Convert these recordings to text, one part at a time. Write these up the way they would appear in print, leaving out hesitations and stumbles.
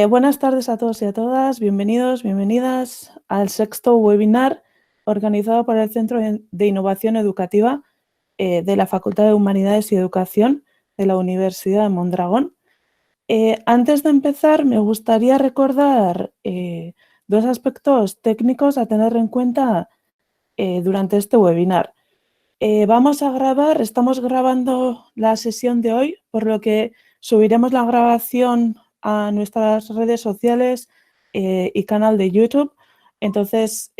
Buenas tardes a todos y a todas, bienvenidos, bienvenidas al sexto webinar organizado por el Centro de Innovación Educativa de la Facultad de Humanidades y Educación de la Universidad de Mondragón. Antes de empezar, me gustaría recordar dos aspectos técnicos a tener en cuenta durante este webinar. Estamos grabando la sesión de hoy, por lo que subiremos la grabación a nuestras redes sociales y canal de YouTube. Entonces,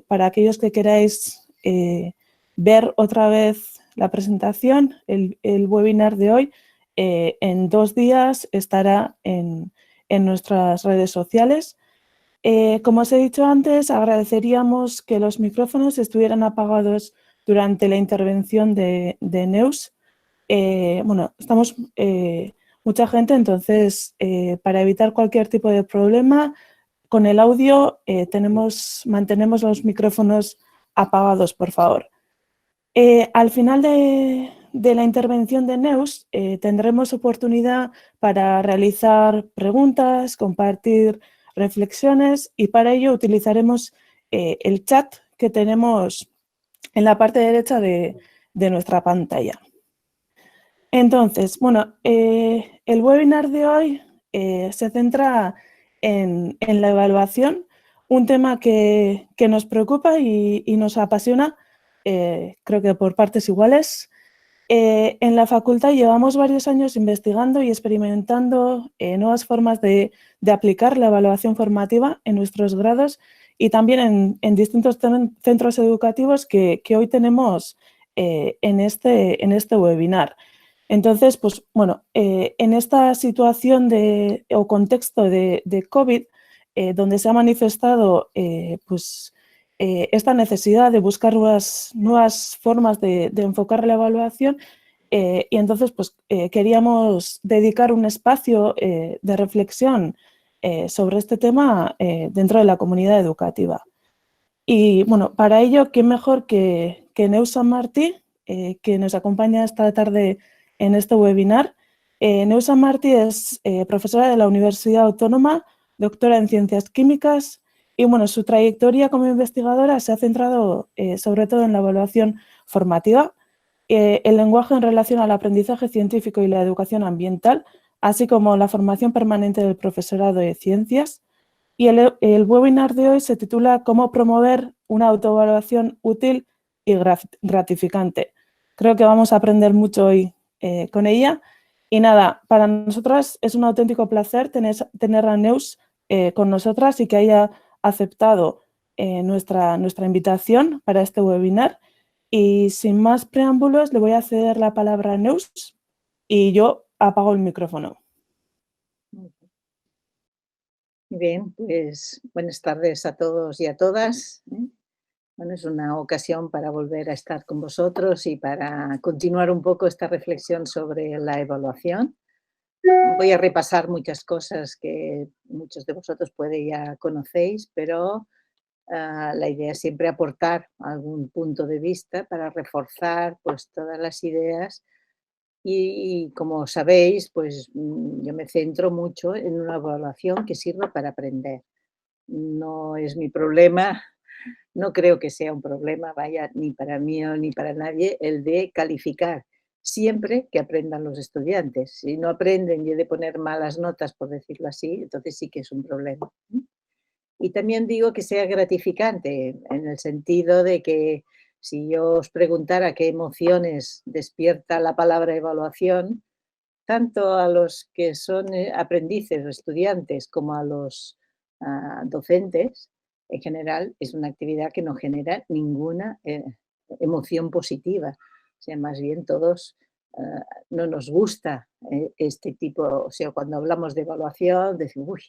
para aquellos que queráis ver otra vez la presentación, el webinar de hoy, en 2 días estará en nuestras redes sociales. Como os he dicho antes, agradeceríamos que los micrófonos estuvieran apagados durante la intervención de Neus. Estamos mucha gente, entonces para evitar cualquier tipo de problema con el audio mantenemos los micrófonos apagados, por favor. Al final de la intervención de Neus tendremos oportunidad para realizar preguntas, compartir reflexiones y para ello utilizaremos el chat que tenemos en la parte derecha de nuestra pantalla. Entonces, el webinar de hoy se centra en la evaluación, un tema que nos preocupa y nos apasiona, creo que por partes iguales. En la facultad llevamos varios años investigando y experimentando nuevas formas de aplicar la evaluación formativa en nuestros grados y también en distintos centros educativos que hoy tenemos en este webinar. Entonces, en esta situación o contexto de COVID, donde se ha manifestado esta necesidad de buscar nuevas formas de enfocar la evaluación, y entonces queríamos dedicar un espacio de reflexión sobre este tema dentro de la comunidad educativa. Y bueno, para ello, ¿qué mejor que Neus San Martí, que nos acompaña esta tarde en este webinar? Neus San Martí es profesora de la Universidad Autónoma, doctora en Ciencias Químicas y su trayectoria como investigadora se ha centrado sobre todo en la evaluación formativa, el lenguaje en relación al aprendizaje científico y la educación ambiental, así como la formación permanente del profesorado de ciencias. Y el webinar de hoy se titula ¿Cómo promover una autoevaluación útil y gratificante? Creo que vamos a aprender mucho hoy con ella. Y nada, para nosotras es un auténtico placer tener a Neus con nosotras y que haya aceptado nuestra invitación para este webinar. Y sin más preámbulos, le voy a ceder la palabra a Neus y yo apago el micrófono. Bien, pues buenas tardes a todos y a todas. Bueno, es una ocasión para volver a estar con vosotros y para continuar un poco esta reflexión sobre la evaluación. Voy a repasar muchas cosas que muchos de vosotros puede ya conocéis, pero la idea es siempre aportar algún punto de vista para reforzar pues todas las ideas y como sabéis, pues yo me centro mucho en una evaluación que sirva para aprender. No es mi problema, no creo que sea un problema, vaya, ni para mí ni para nadie, el de calificar, siempre que aprendan los estudiantes. Si no aprenden y he de poner malas notas, por decirlo así, entonces sí que es un problema. Y también digo que sea gratificante, en el sentido de que si yo os preguntara qué emociones despierta la palabra evaluación, tanto a los que son aprendices o estudiantes como a los docentes, en general es una actividad que no genera ninguna emoción positiva. O sea, más bien todos no nos gusta este tipo, o sea, cuando hablamos de evaluación, decimos, uy,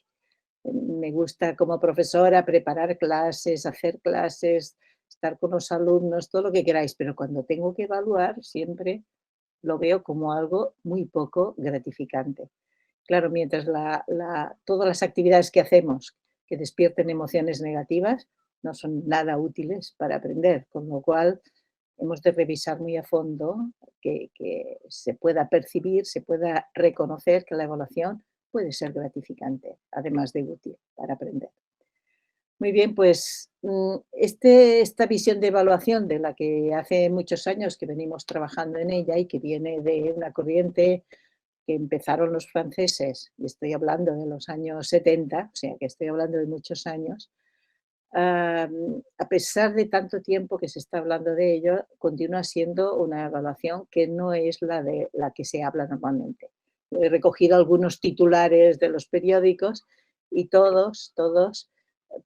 me gusta como profesora preparar clases, hacer clases, estar con los alumnos, todo lo que queráis, pero cuando tengo que evaluar siempre lo veo como algo muy poco gratificante. Claro, mientras todas las actividades que hacemos que despierten emociones negativas no son nada útiles para aprender, con lo cual hemos de revisar muy a fondo que se pueda percibir, se pueda reconocer que la evaluación puede ser gratificante, además de útil para aprender. Muy bien, pues esta visión de evaluación de la que hace muchos años que venimos trabajando en ella y que viene de una corriente que empezaron los franceses, y estoy hablando de los años 70, o sea que estoy hablando de muchos años, a pesar de tanto tiempo que se está hablando de ello, continúa siendo una evaluación que no es la de la que se habla normalmente. He recogido algunos titulares de los periódicos y todos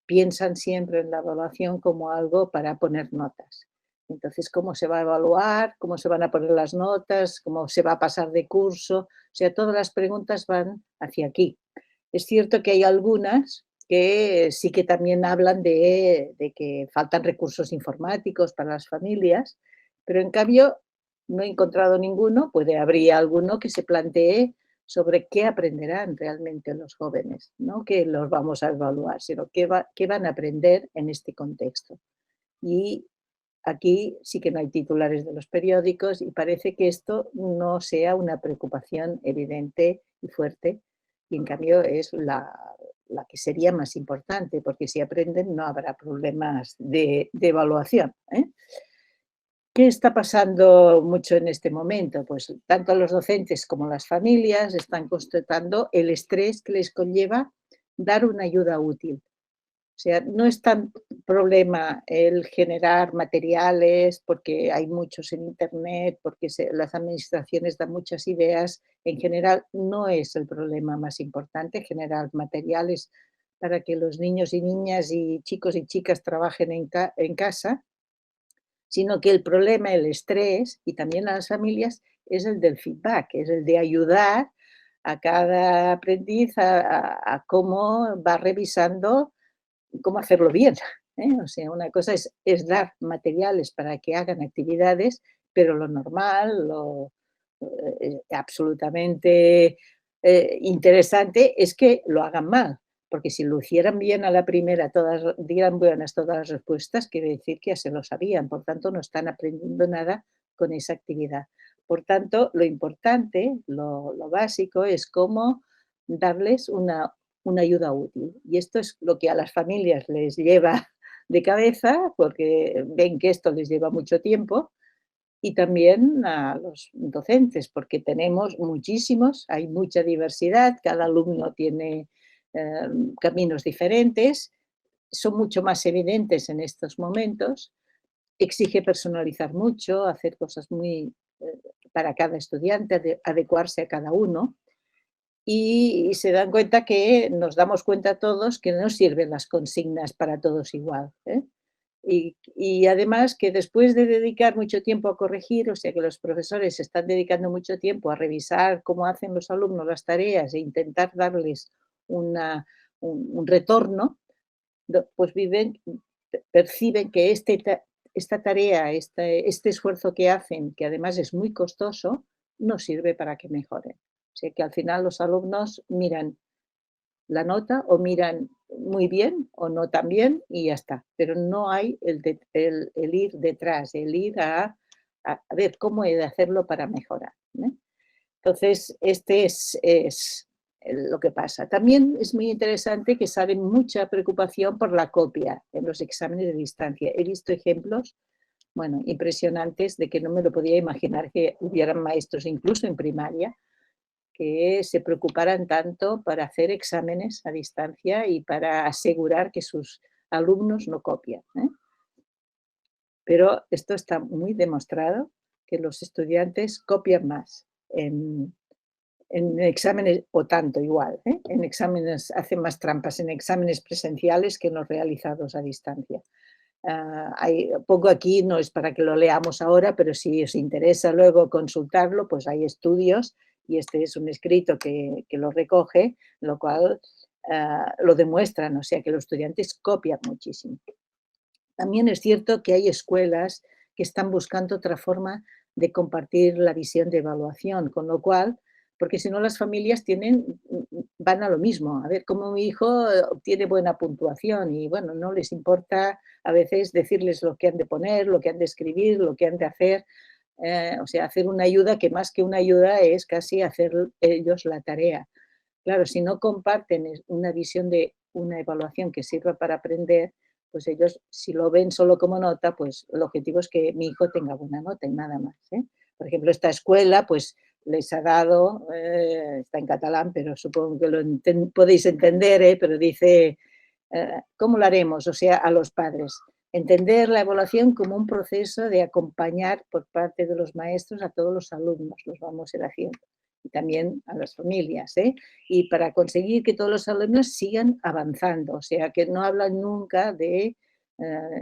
piensan siempre en la evaluación como algo para poner notas. Entonces, ¿cómo se va a evaluar? ¿Cómo se van a poner las notas? ¿Cómo se va a pasar de curso? O sea, todas las preguntas van hacia aquí. Es cierto que hay algunas que sí que también hablan de que faltan recursos informáticos para las familias, pero en cambio no he encontrado ninguno, habría alguno que se plantee sobre qué aprenderán realmente los jóvenes, no que los vamos a evaluar, sino qué van a aprender en este contexto. Y aquí sí que no hay titulares de los periódicos y parece que esto no sea una preocupación evidente y fuerte, y en cambio es la que sería más importante, porque si aprenden no habrá problemas de evaluación, ¿eh? ¿Qué está pasando mucho en este momento? Pues tanto los docentes como las familias están constatando el estrés que les conlleva dar una ayuda útil. O sea, no es tan problema el generar materiales, porque hay muchos en Internet, porque las administraciones dan muchas ideas. En general, no es el problema más importante generar materiales para que los niños y niñas y chicos y chicas trabajen en casa, sino que el problema, el estrés, y también a las familias, es el del feedback, es el de ayudar a cada aprendiz a cómo va revisando cómo hacerlo bien, ¿eh? O sea, una cosa es dar materiales para que hagan actividades, pero lo normal, lo absolutamente interesante es que lo hagan mal, porque si lo hicieran bien a la primera, dieran buenas todas las respuestas, quiere decir que ya se lo sabían, por tanto no están aprendiendo nada con esa actividad. Por tanto, lo importante, lo básico es cómo darles una ayuda útil. Y esto es lo que a las familias les lleva de cabeza, porque ven que esto les lleva mucho tiempo, y también a los docentes, porque tenemos muchísimos, hay mucha diversidad, cada alumno tiene eh, caminos diferentes, son mucho más evidentes en estos momentos, exige personalizar mucho, hacer cosas muy para cada estudiante, adecuarse a cada uno, y se dan cuenta que nos damos cuenta todos que no sirven las consignas para todos igual, ¿eh? Y además que después de dedicar mucho tiempo a corregir, o sea que los profesores se están dedicando mucho tiempo a revisar cómo hacen los alumnos las tareas e intentar darles un retorno, pues perciben que esta tarea, este esfuerzo que hacen, que además es muy costoso, no sirve para que mejoren. O sea que al final los alumnos miran la nota o miran muy bien o no tan bien y ya está. Pero no hay el ir detrás, el ir a ver cómo he de hacerlo para mejorar, ¿eh? Entonces, este es lo que pasa. También es muy interesante que sale mucha preocupación por la copia en los exámenes de distancia. He visto ejemplos, bueno, impresionantes de que no me lo podía imaginar que hubieran maestros, incluso en primaria, que se preocuparan tanto para hacer exámenes a distancia y para asegurar que sus alumnos no copian, ¿eh? Pero esto está muy demostrado, que los estudiantes copian más en exámenes, o tanto igual, ¿eh? En exámenes hacen más trampas en exámenes presenciales que en los realizados a distancia. Pongo aquí, no es para que lo leamos ahora, pero si os interesa luego consultarlo, pues hay estudios y este es un escrito que lo recoge, lo cual lo demuestran, o sea que los estudiantes copian muchísimo. También es cierto que hay escuelas que están buscando otra forma de compartir la visión de evaluación, con lo cual, porque si no las familias van a lo mismo, a ver cómo mi hijo obtiene buena puntuación y bueno, no les importa a veces decirles lo que han de poner, lo que han de escribir, lo que han de hacer, o sea, hacer una ayuda que más que una ayuda es casi hacer ellos la tarea. claro, si no comparten una visión de una evaluación que sirva para aprender, pues ellos, si lo ven solo como nota, pues el objetivo es que mi hijo tenga buena nota y nada más, ¿eh? Por ejemplo, esta escuela, pues les ha dado, está en catalán, pero supongo que lo podéis entender, pero dice, ¿cómo lo haremos? O sea, a los padres. Entender la evaluación como un proceso de acompañar por parte de los maestros a todos los alumnos, los vamos a ir haciendo, y también a las familias, y para conseguir que todos los alumnos sigan avanzando, o sea, que no hablan nunca de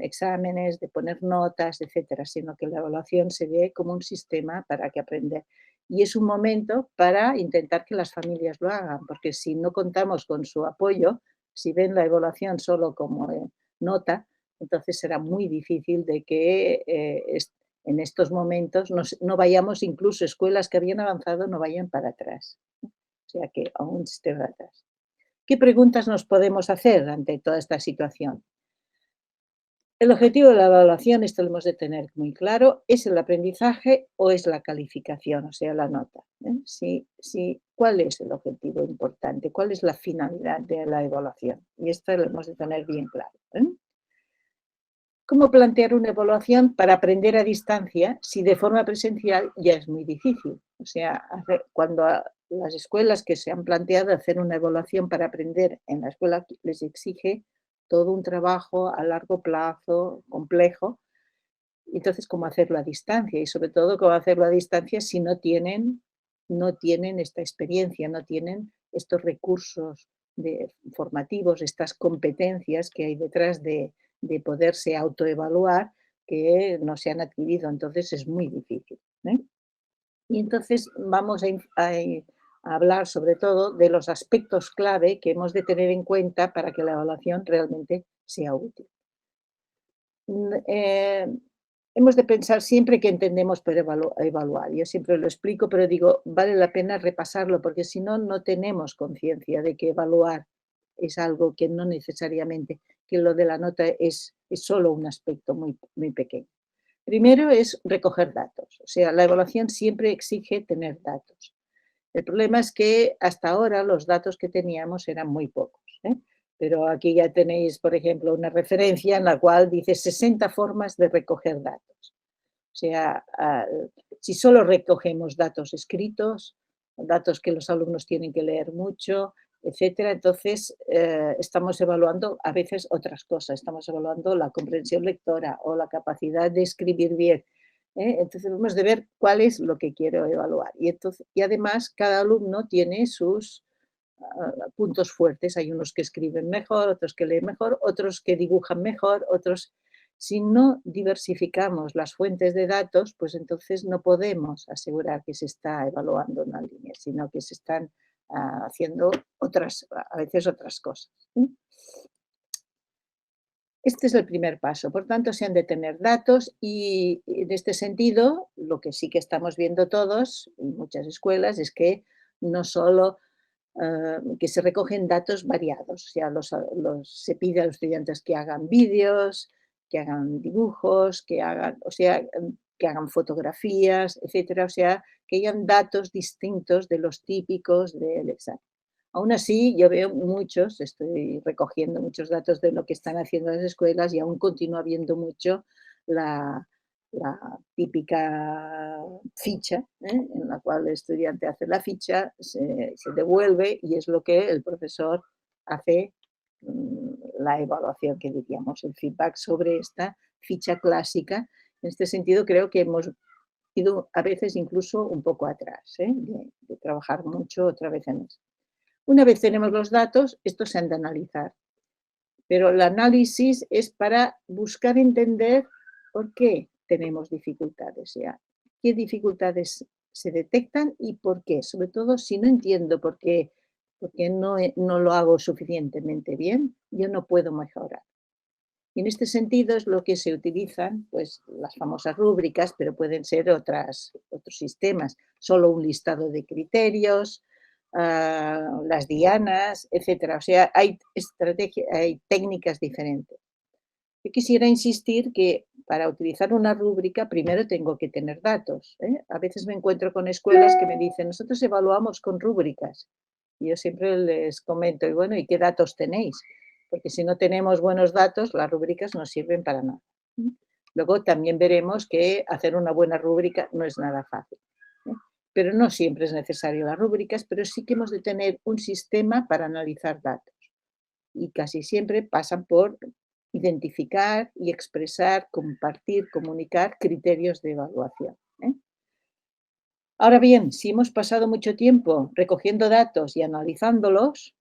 exámenes, de poner notas, etcétera, sino que la evaluación se ve como un sistema para que aprender. Y es un momento para intentar que las familias lo hagan, porque si no contamos con su apoyo, si ven la evaluación solo como nota, entonces será muy difícil de que en estos momentos no vayamos, incluso escuelas que habían avanzado, no vayan para atrás. O sea que aún esté atrás. ¿Qué preguntas nos podemos hacer ante toda esta situación? El objetivo de la evaluación, esto lo hemos de tener muy claro, ¿es el aprendizaje o es la calificación, o sea, la nota? ¿Cuál es el objetivo importante? ¿Cuál es la finalidad de la evaluación? Y esto lo hemos de tener bien claro. ¿Cómo plantear una evaluación para aprender a distancia si de forma presencial ya es muy difícil? O sea, cuando las escuelas que se han planteado hacer una evaluación para aprender en la escuela les exige todo un trabajo a largo plazo, complejo. Entonces, ¿cómo hacerlo a distancia? Y sobre todo, ¿cómo hacerlo a distancia si no tienen esta experiencia, no tienen estos recursos formativos, estas competencias que hay detrás de poderse autoevaluar que no se han adquirido? Entonces, es muy difícil, ¿eh? Y entonces vamos a hablar sobre todo de los aspectos clave que hemos de tener en cuenta para que la evaluación realmente sea útil. Hemos de pensar siempre que entendemos por evaluar. Yo siempre lo explico, pero digo, vale la pena repasarlo, porque si no, no tenemos conciencia de que evaluar es algo que no necesariamente, que lo de la nota es solo un aspecto muy, muy pequeño. Primero es recoger datos, o sea, la evaluación siempre exige tener datos. El problema es que hasta ahora los datos que teníamos eran muy pocos, pero aquí ya tenéis, por ejemplo, una referencia en la cual dice 60 formas de recoger datos. O sea, si solo recogemos datos escritos, datos que los alumnos tienen que leer mucho, etcétera, entonces estamos evaluando a veces otras cosas. Estamos evaluando la comprensión lectora o la capacidad de escribir bien. Entonces debemos de ver cuál es lo que quiero evaluar. Y además cada alumno tiene sus puntos fuertes. Hay unos que escriben mejor, otros que leen mejor, otros que dibujan mejor, otros. Si no diversificamos las fuentes de datos, pues entonces no podemos asegurar que se está evaluando una línea, sino que se están haciendo a veces otras cosas. Este es el primer paso. Por tanto, se han de tener datos y en este sentido, lo que sí que estamos viendo todos en muchas escuelas es que no solo que se recogen datos variados, o sea, se pide a los estudiantes que hagan vídeos, que hagan dibujos, que hagan fotografías, etcétera, o sea, que hayan datos distintos de los típicos del examen. Aún así, yo veo estoy recogiendo muchos datos de lo que están haciendo las escuelas y aún continúa habiendo mucho la, la típica ficha, en la cual el estudiante hace la ficha, se devuelve y es lo que el profesor hace la evaluación, que diríamos, el feedback sobre esta ficha clásica. En este sentido, creo que hemos ido a veces incluso un poco atrás, de trabajar mucho otra vez en eso. Una vez tenemos los datos, estos se han de analizar, pero el análisis es para buscar entender por qué tenemos dificultades, qué dificultades se detectan y por qué. Sobre todo, si no entiendo por qué no lo hago suficientemente bien, yo no puedo mejorar. Y en este sentido es lo que se utilizan, pues, las famosas rúbricas, pero pueden ser otros sistemas, solo un listado de criterios, las dianas, etcétera. O sea, hay técnicas diferentes. Yo quisiera insistir que para utilizar una rúbrica primero tengo que tener datos. A veces me encuentro con escuelas que me dicen, nosotros evaluamos con rúbricas. Y yo siempre les comento, y bueno, ¿y qué datos tenéis? Porque si no tenemos buenos datos, las rúbricas no sirven para nada. Luego también veremos que hacer una buena rúbrica no es nada fácil. Pero no siempre es necesario las rúbricas, pero sí que hemos de tener un sistema para analizar datos. Y casi siempre pasan por identificar y expresar, compartir, comunicar criterios de evaluación. Ahora bien, si hemos pasado mucho tiempo recogiendo datos y analizándolos,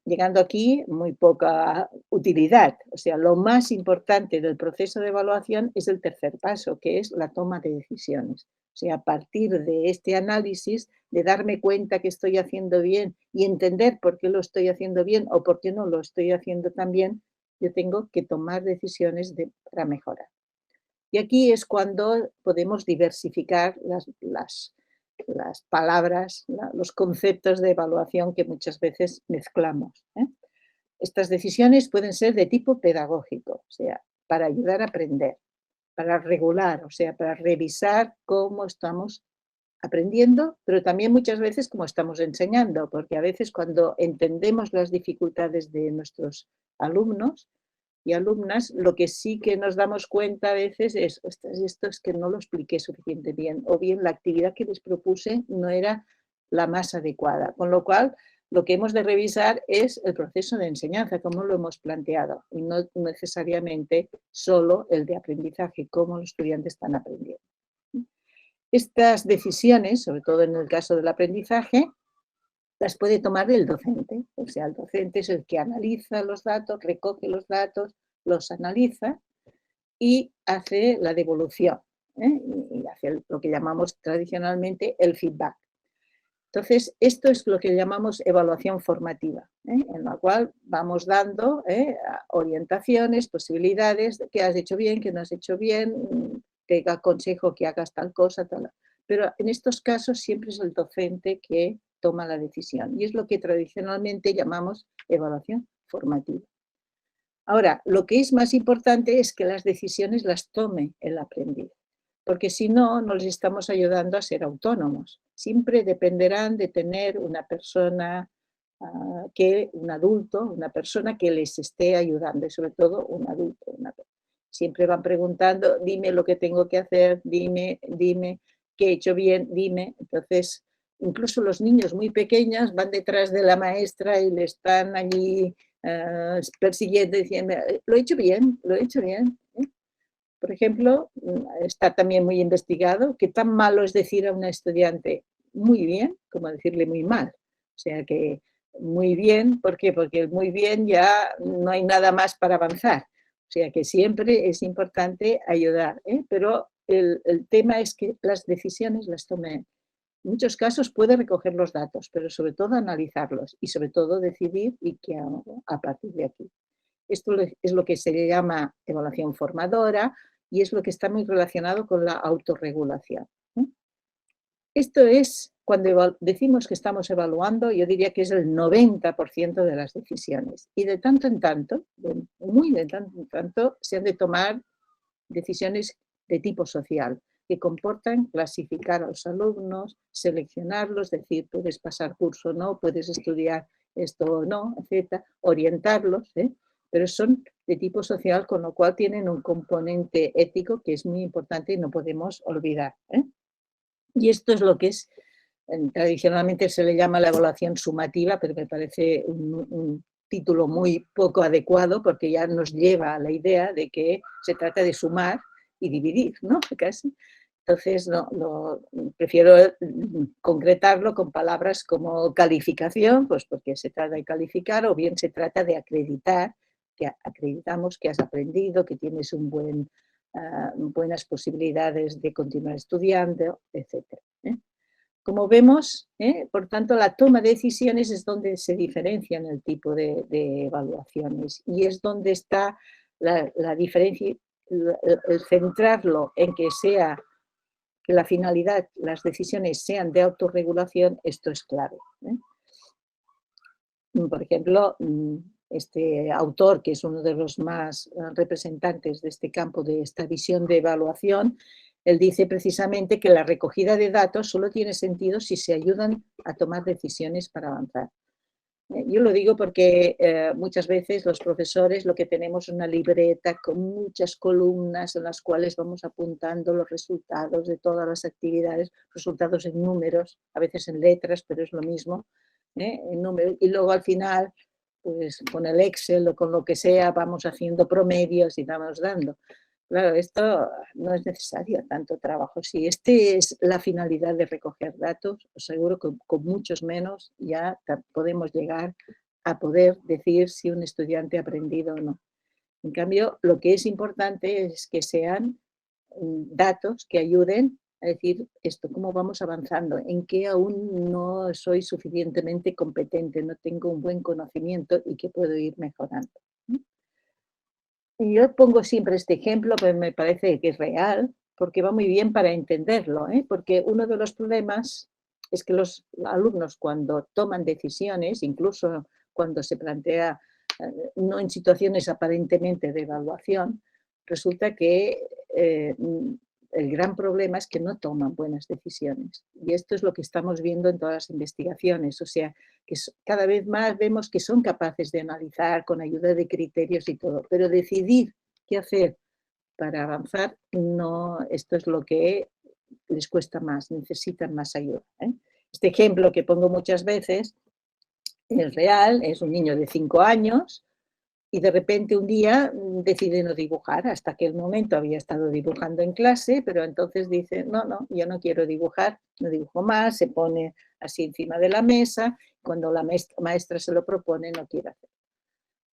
llegando aquí, muy poca utilidad. O sea, lo más importante del proceso de evaluación es el tercer paso, que es la toma de decisiones. O sea, a partir de este análisis, de darme cuenta que estoy haciendo bien y entender por qué lo estoy haciendo bien o por qué no lo estoy haciendo tan bien, yo tengo que tomar decisiones para mejorar. Y aquí es cuando podemos diversificar las palabras, los conceptos de evaluación que muchas veces mezclamos. Estas decisiones pueden ser de tipo pedagógico, o sea, para ayudar a aprender, para regular, o sea, para revisar cómo estamos aprendiendo, pero también muchas veces cómo estamos enseñando, porque a veces cuando entendemos las dificultades de nuestros alumnos y alumnas, lo que sí que nos damos cuenta a veces es, ostras, esto es que no lo expliqué suficientemente bien, o bien la actividad que les propuse no era la más adecuada. Con lo cual, lo que hemos de revisar es el proceso de enseñanza, cómo lo hemos planteado, y no necesariamente solo el de aprendizaje, cómo los estudiantes están aprendiendo. Estas decisiones, sobre todo en el caso del aprendizaje, las puede tomar el docente. O sea, el docente es el que analiza los datos, recoge los datos, los analiza y hace la devolución. Y hace lo que llamamos tradicionalmente el feedback. Entonces, esto es lo que llamamos evaluación formativa, en la cual vamos dando orientaciones, posibilidades de qué has hecho bien, qué no has hecho bien, te aconsejo que hagas tal cosa, tal. Pero en estos casos siempre es el docente que toma la decisión y es lo que tradicionalmente llamamos evaluación formativa. Ahora, lo que es más importante es que las decisiones las tome el aprendiz, porque si no, no les estamos ayudando a ser autónomos. Siempre dependerán de tener una persona, un adulto, una persona que les esté ayudando, y sobre todo un adulto. Siempre van preguntando, dime lo que tengo que hacer, dime qué he hecho bien, dime. Entonces, incluso los niños muy pequeños van detrás de la maestra y le están allí persiguiendo, diciendo, lo he hecho bien, lo he hecho bien. Por ejemplo, está también muy investigado que tan malo es decir a un estudiante muy bien como decirle muy mal. O sea que muy bien, ¿por qué? Porque el muy bien ya no hay nada más para avanzar. O sea que siempre es importante ayudar, pero el tema es que las decisiones las tome. En muchos casos puede recoger los datos, pero sobre todo analizarlos y sobre todo decidir y qué hago a partir de aquí. Esto es lo que se llama evaluación formadora y es lo que está muy relacionado con la autorregulación. Esto es, cuando decimos que estamos evaluando, yo diría que es el 90% de las decisiones. Y de tanto en tanto, muy de tanto en tanto, se han de tomar decisiones de tipo social, que comportan clasificar a los alumnos, seleccionarlos, decir, puedes pasar curso o no, puedes estudiar esto o no, etcétera, orientarlos, pero son de tipo social, con lo cual tienen un componente ético que es muy importante y no podemos olvidar. Y esto es lo que es, tradicionalmente se le llama la evaluación sumativa, pero me parece un título muy poco adecuado porque ya nos lleva a la idea de que se trata de sumar y dividir, ¿no? Casi. Entonces, prefiero concretarlo con palabras como calificación, pues porque se trata de calificar, o bien se trata de acreditar, que acreditamos que has aprendido, que tienes buenas posibilidades de continuar estudiando, etc. Como vemos, por tanto, la toma de decisiones es donde se diferencian el tipo de evaluaciones y es donde está la diferencia, el centrarlo en que la finalidad, las decisiones sean de autorregulación, esto es clave. Por ejemplo, este autor, que es uno de los más representantes de este campo, de esta visión de evaluación, Él dice precisamente que la recogida de datos solo tiene sentido si se ayudan a tomar decisiones para avanzar. Yo lo digo porque muchas veces los profesores lo que tenemos es una libreta con muchas columnas en las cuales vamos apuntando los resultados de todas las actividades, resultados en números, a veces en letras, pero es lo mismo, en números, y luego al final, pues con el Excel o con lo que sea, vamos haciendo promedios y vamos dando. Claro, esto no es necesario tanto trabajo. Si este es la finalidad de recoger datos, os aseguro que con muchos menos ya podemos llegar a poder decir si un estudiante ha aprendido o no. En cambio, lo que es importante es que sean datos que ayuden a decir esto, cómo vamos avanzando, en qué aún no soy suficientemente competente, no tengo un buen conocimiento y que puedo ir mejorando. Y yo pongo siempre este ejemplo, que me parece que es real, porque va muy bien para entenderlo, porque uno de los problemas es que los alumnos cuando toman decisiones, incluso cuando se plantea, no en situaciones aparentemente de evaluación, resulta que el gran problema es que no toman buenas decisiones. Y esto es lo que estamos viendo en todas las investigaciones, o sea, que cada vez más vemos que son capaces de analizar con ayuda de criterios y todo, pero decidir qué hacer para avanzar, no, esto es lo que les cuesta más, necesitan más ayuda. Este ejemplo que pongo muchas veces es real, es un niño de 5 años y de repente un día decide no dibujar. Hasta aquel momento había estado dibujando en clase, pero entonces dice, no, no, yo no quiero dibujar, no dibujo más, se pone así encima de la mesa, cuando la maestra se lo propone no quiere hacer.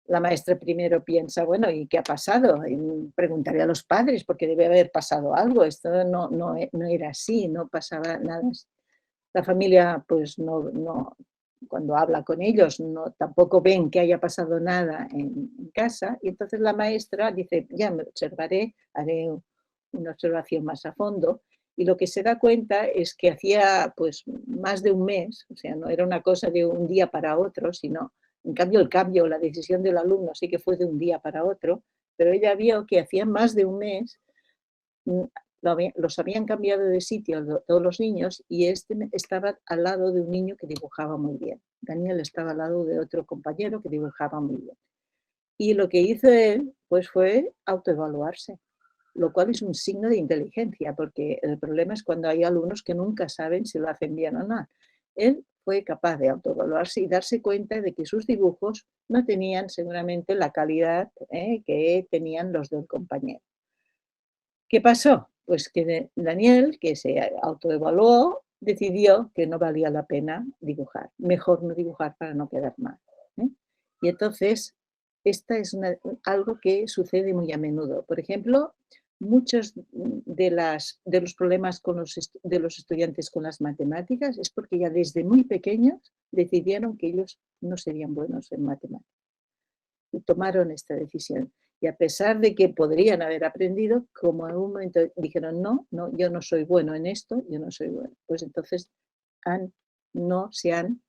La maestra primero piensa, bueno, ¿y qué ha pasado? Y preguntaré a los padres porque debe haber pasado algo, esto no era así, no pasaba nada. La familia, pues no, cuando habla con ellos, no, tampoco ven que haya pasado nada en casa, y entonces la maestra dice, ya me observaré, haré una observación más a fondo, y lo que se da cuenta es que hacía pues más de un mes, o sea, no era una cosa de un día para otro, sino, en cambio, el cambio, la decisión del alumno sí que fue de un día para otro, pero ella vio que hacía más de un mes los habían cambiado de sitio todos los niños y este estaba al lado de un niño que dibujaba muy bien. Daniel estaba al lado de otro compañero que dibujaba muy bien. Y lo que hizo él pues fue autoevaluarse, lo cual es un signo de inteligencia, porque el problema es cuando hay alumnos que nunca saben si lo hacen bien o no. Él fue capaz de autoevaluarse y darse cuenta de que sus dibujos no tenían seguramente la calidad que tenían los del compañero. ¿Qué pasó? Pues que Daniel, que se autoevaluó, decidió que no valía la pena dibujar. Mejor no dibujar para no quedar mal. Y entonces, esta es algo que sucede muy a menudo. Por ejemplo, muchos de los problemas de los estudiantes con las matemáticas es porque ya desde muy pequeños decidieron que ellos no serían buenos en matemáticas. Y tomaron esta decisión. Y a pesar de que podrían haber aprendido, como en un momento dijeron, no, yo no soy bueno en esto, yo no soy bueno. Pues entonces no se han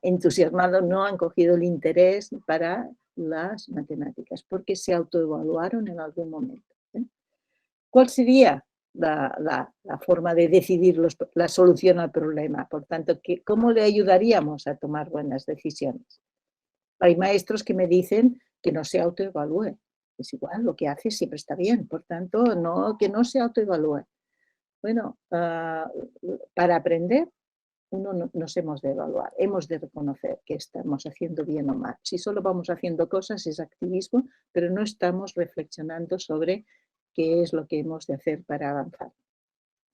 entusiasmado, no han cogido el interés para las matemáticas, porque se autoevaluaron en algún momento. ¿Cuál sería la forma de decidir la solución al problema? Por tanto, ¿cómo le ayudaríamos a tomar buenas decisiones? Hay maestros que me dicen que no se autoevalúe. Es igual, lo que hace siempre está bien, por tanto, que no se autoevalúe. Bueno, para aprender, nos hemos de evaluar, hemos de reconocer que estamos haciendo bien o mal. Si solo vamos haciendo cosas es activismo, pero no estamos reflexionando sobre qué es lo que hemos de hacer para avanzar.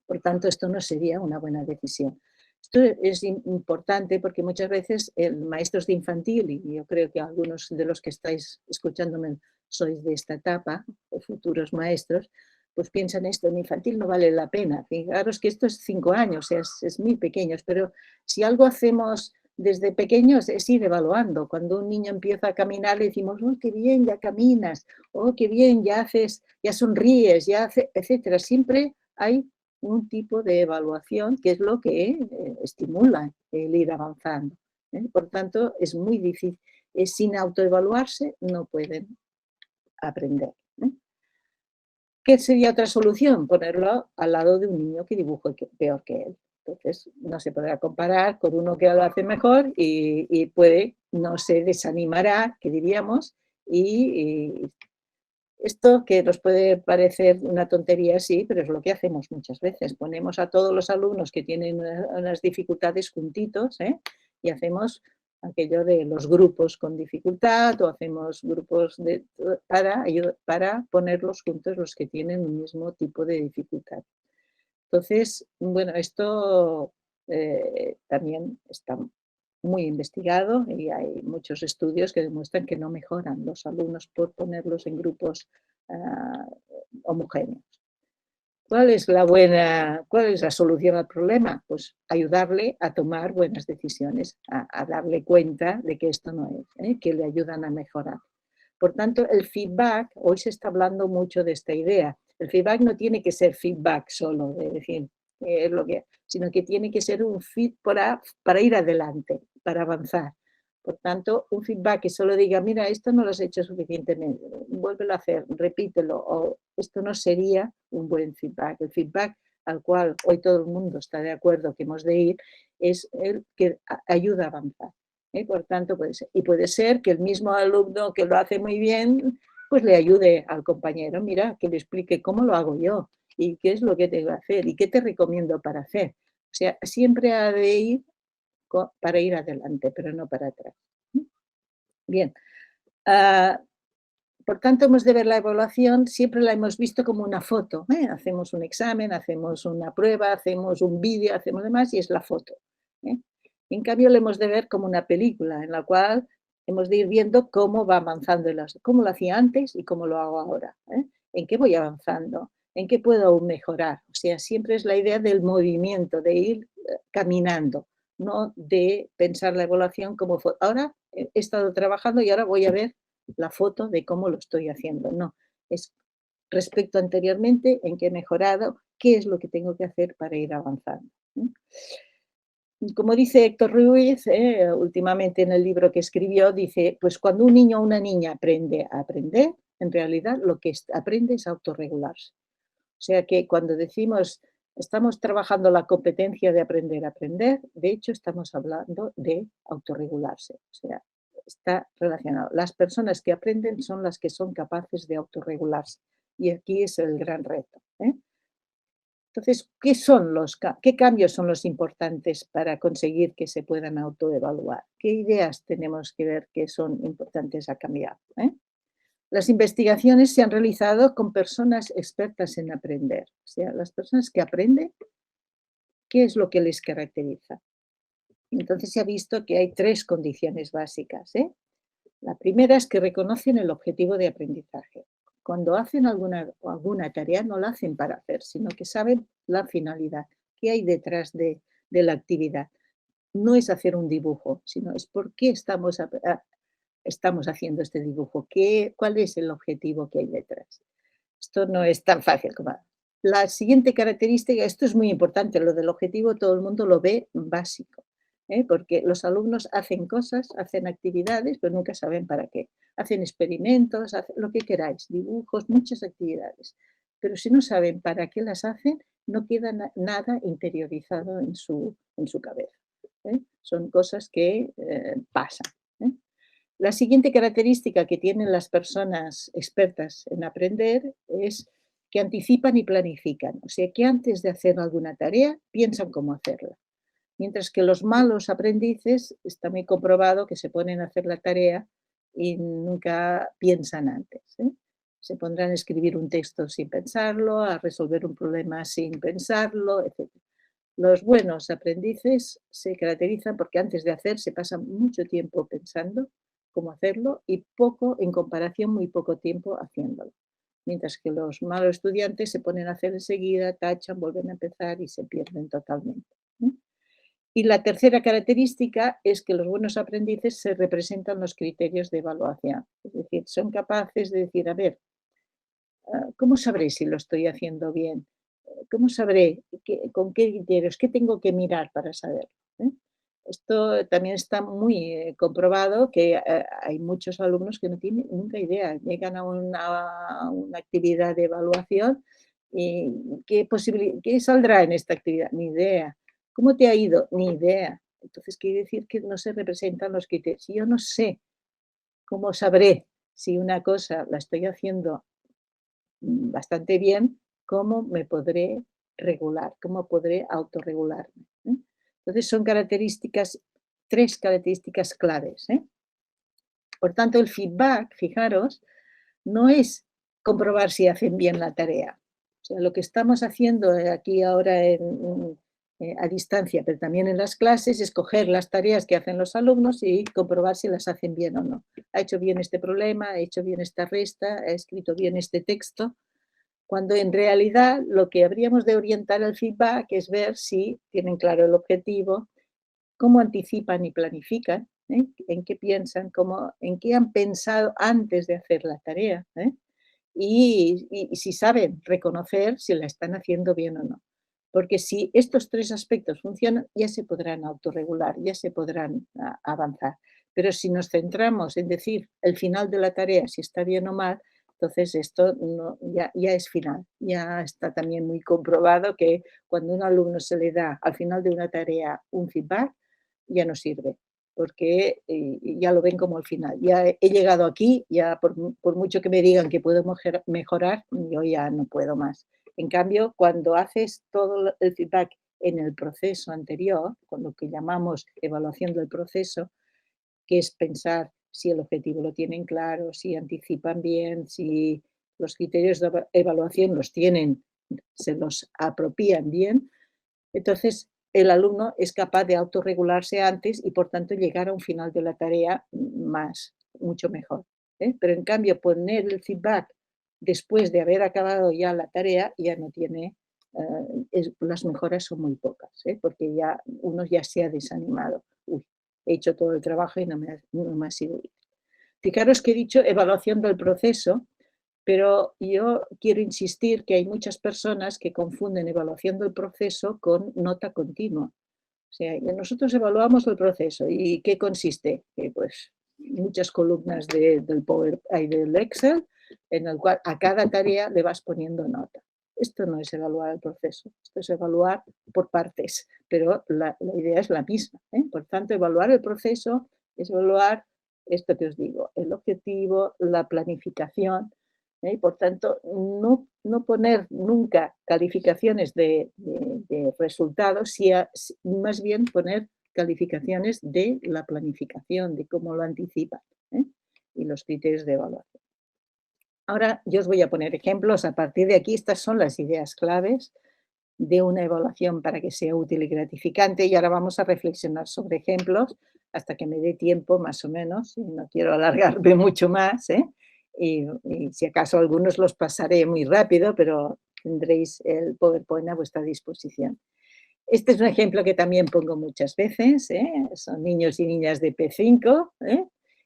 Por tanto, esto no sería una buena decisión. Esto es importante porque muchas veces maestros de infantil, y yo creo que algunos de los que estáis escuchándome sois de esta etapa, o futuros maestros, pues piensan esto, en infantil no vale la pena. Fijaros que esto es 5 años, es muy pequeños, pero si algo hacemos desde pequeños es ir evaluando. Cuando un niño empieza a caminar le decimos, oh, qué bien, ya caminas, oh, qué bien, ya sonríes, etcétera. Siempre hay un tipo de evaluación que es lo que estimula el ir avanzando. Por tanto, es muy difícil. Sin autoevaluarse no pueden aprender. ¿Qué sería otra solución? Ponerlo al lado de un niño que dibuja peor que él. Entonces, no se podrá comparar con uno que lo hace mejor y puede, no se desanimará, que diríamos, y esto que nos puede parecer una tontería, sí, pero es lo que hacemos muchas veces. Ponemos a todos los alumnos que tienen unas dificultades juntitos, y hacemos aquello de los grupos con dificultad o hacemos grupos para ponerlos juntos los que tienen un mismo tipo de dificultad. Entonces, bueno, esto también está muy investigado y hay muchos estudios que demuestran que no mejoran los alumnos por ponerlos en grupos ah, homogéneos. ¿Cuál es la solución al problema? Pues ayudarle a tomar buenas decisiones, a darle cuenta de que esto no es, que le ayudan a mejorar. Por tanto, el feedback, hoy se está hablando mucho de esta idea. El feedback no tiene que ser feedback solo, de decir, sino que tiene que ser un feedback para ir adelante, para avanzar. Por tanto, un feedback que solo diga, mira, esto no lo has hecho suficientemente, vuélvelo a hacer, repítelo, o esto no sería un buen feedback. El feedback al cual hoy todo el mundo está de acuerdo que hemos de ir es el que ayuda a avanzar. Por tanto, puede ser que el mismo alumno que lo hace muy bien, pues le ayude al compañero, mira, que le explique cómo lo hago yo y qué es lo que tengo que hacer y qué te recomiendo para hacer. O sea, siempre ha de ir para ir adelante, pero no para atrás. Bien. Por tanto, hemos de ver la evaluación, siempre la hemos visto como una foto. Hacemos un examen, hacemos una prueba, hacemos un vídeo, hacemos demás y es la foto. En cambio, lo hemos de ver como una película en la cual hemos de ir viendo cómo va avanzando, cómo lo hacía antes y cómo lo hago ahora. ¿En qué voy avanzando? ¿En qué puedo mejorar? O sea, siempre es la idea del movimiento, de ir caminando, no de pensar la evaluación como ahora he estado trabajando y ahora voy a ver la foto de cómo lo estoy haciendo. No, es respecto anteriormente, en qué he mejorado, qué es lo que tengo que hacer para ir avanzando. Como dice Héctor Ruiz, últimamente en el libro que escribió, dice, pues cuando un niño o una niña aprende a aprender, en realidad lo que aprende es autorregularse. O sea que cuando decimos estamos trabajando la competencia de aprender a aprender, de hecho estamos hablando de autorregularse. O sea, está relacionado. Las personas que aprenden son las que son capaces de autorregularse. Y aquí es el gran reto. Entonces, ¿qué cambios son los importantes para conseguir que se puedan autoevaluar? ¿Qué ideas tenemos que ver que son importantes a cambiar? Las investigaciones se han realizado con personas expertas en aprender. O sea, las personas que aprenden, ¿qué es lo que les caracteriza? Entonces se ha visto que hay 3 condiciones básicas. La primera es que reconocen el objetivo de aprendizaje. Cuando hacen alguna tarea no la hacen para hacer, sino que saben la finalidad, qué hay detrás de la actividad. No es hacer un dibujo, sino es por qué estamos haciendo este dibujo, cuál es el objetivo que hay detrás. Esto no es tan fácil como... La siguiente característica, esto es muy importante, lo del objetivo todo el mundo lo ve básico, porque los alumnos hacen cosas, hacen actividades, pero nunca saben para qué. Hacen experimentos, hacen lo que queráis, dibujos, muchas actividades. Pero si no saben para qué las hacen, no queda nada interiorizado en su cabeza. Son cosas que pasan. La siguiente característica que tienen las personas expertas en aprender es que anticipan y planifican, o sea, que antes de hacer alguna tarea piensan cómo hacerla. Mientras que los malos aprendices está muy comprobado que se ponen a hacer la tarea y nunca piensan antes. Se pondrán a escribir un texto sin pensarlo, a resolver un problema sin pensarlo, etc. Los buenos aprendices se caracterizan porque antes de hacer se pasan mucho tiempo pensando cómo hacerlo y en comparación, muy poco tiempo haciéndolo. Mientras que los malos estudiantes se ponen a hacer enseguida, tachan, vuelven a empezar y se pierden totalmente. Y la tercera característica es que los buenos aprendices se representan los criterios de evaluación. Es decir, son capaces de decir, a ver, ¿cómo sabré si lo estoy haciendo bien? ¿Cómo sabré con qué criterios? ¿Qué tengo que mirar para saberlo? Esto también está muy comprobado que hay muchos alumnos que no tienen nunca idea. Llegan a una actividad de evaluación y ¿qué saldrá en esta actividad? Ni idea. ¿Cómo te ha ido? Ni idea. Entonces quiere decir que no se representan los criterios. Si yo no sé cómo sabré si una cosa la estoy haciendo bastante bien, ¿cómo me podré regular? ¿Cómo podré autorregularme? Entonces son características, 3 características claves. Por tanto, el feedback, fijaros, no es comprobar si hacen bien la tarea. O sea, lo que estamos haciendo aquí ahora a distancia, pero también en las clases, es coger las tareas que hacen los alumnos y comprobar si las hacen bien o no. ¿Ha hecho bien este problema? ¿Ha hecho bien esta resta? ¿Ha escrito bien este texto? Cuando en realidad lo que habríamos de orientar al feedback es ver si tienen claro el objetivo, cómo anticipan y planifican, en qué piensan, en qué han pensado antes de hacer la tarea, y si saben reconocer si la están haciendo bien o no. Porque si estos 3 aspectos funcionan, ya se podrán autorregular, ya se podrán avanzar. Pero si nos centramos en decir el final de la tarea, si está bien o mal, entonces esto ya es final. Ya está también muy comprobado que cuando a un alumno se le da al final de una tarea un feedback, ya no sirve, porque ya lo ven como el final. Ya he llegado aquí, ya por mucho que me digan que puedo mejorar, yo ya no puedo más. En cambio, cuando haces todo el feedback en el proceso anterior, con lo que llamamos evaluación del proceso, que es pensar si el objetivo lo tienen claro, si anticipan bien, si los criterios de evaluación los tienen, se los apropian bien, entonces el alumno es capaz de autorregularse antes y por tanto llegar a un final de la tarea mucho mejor. Pero en cambio poner el feedback después de haber acabado ya la tarea ya no tiene, las mejoras son muy pocas, porque ya uno ya se ha desanimado. Uy, he hecho todo el trabajo y no me ha sido útil. Fijaros que he dicho evaluación del proceso, pero yo quiero insistir que hay muchas personas que confunden evaluación del proceso con nota continua. O sea, nosotros evaluamos el proceso. ¿Y qué consiste? Pues muchas columnas del del Excel, en el cual a cada tarea le vas poniendo nota. Esto no es evaluar el proceso, esto es evaluar por partes, pero la idea es la misma. Por tanto, evaluar el proceso es evaluar esto que os digo, el objetivo, la planificación, y por tanto, no poner nunca calificaciones de resultados, más bien poner calificaciones de la planificación, de cómo lo anticipan, y los criterios de evaluación. Ahora yo os voy a poner ejemplos. A partir de aquí, estas son las ideas claves de una evaluación para que sea útil y gratificante. Y ahora vamos a reflexionar sobre ejemplos hasta que me dé tiempo, más o menos. Y no quiero alargarme mucho más, y si acaso algunos los pasaré muy rápido, pero tendréis el PowerPoint a vuestra disposición. Este es un ejemplo que también pongo muchas veces. Son niños y niñas de P5,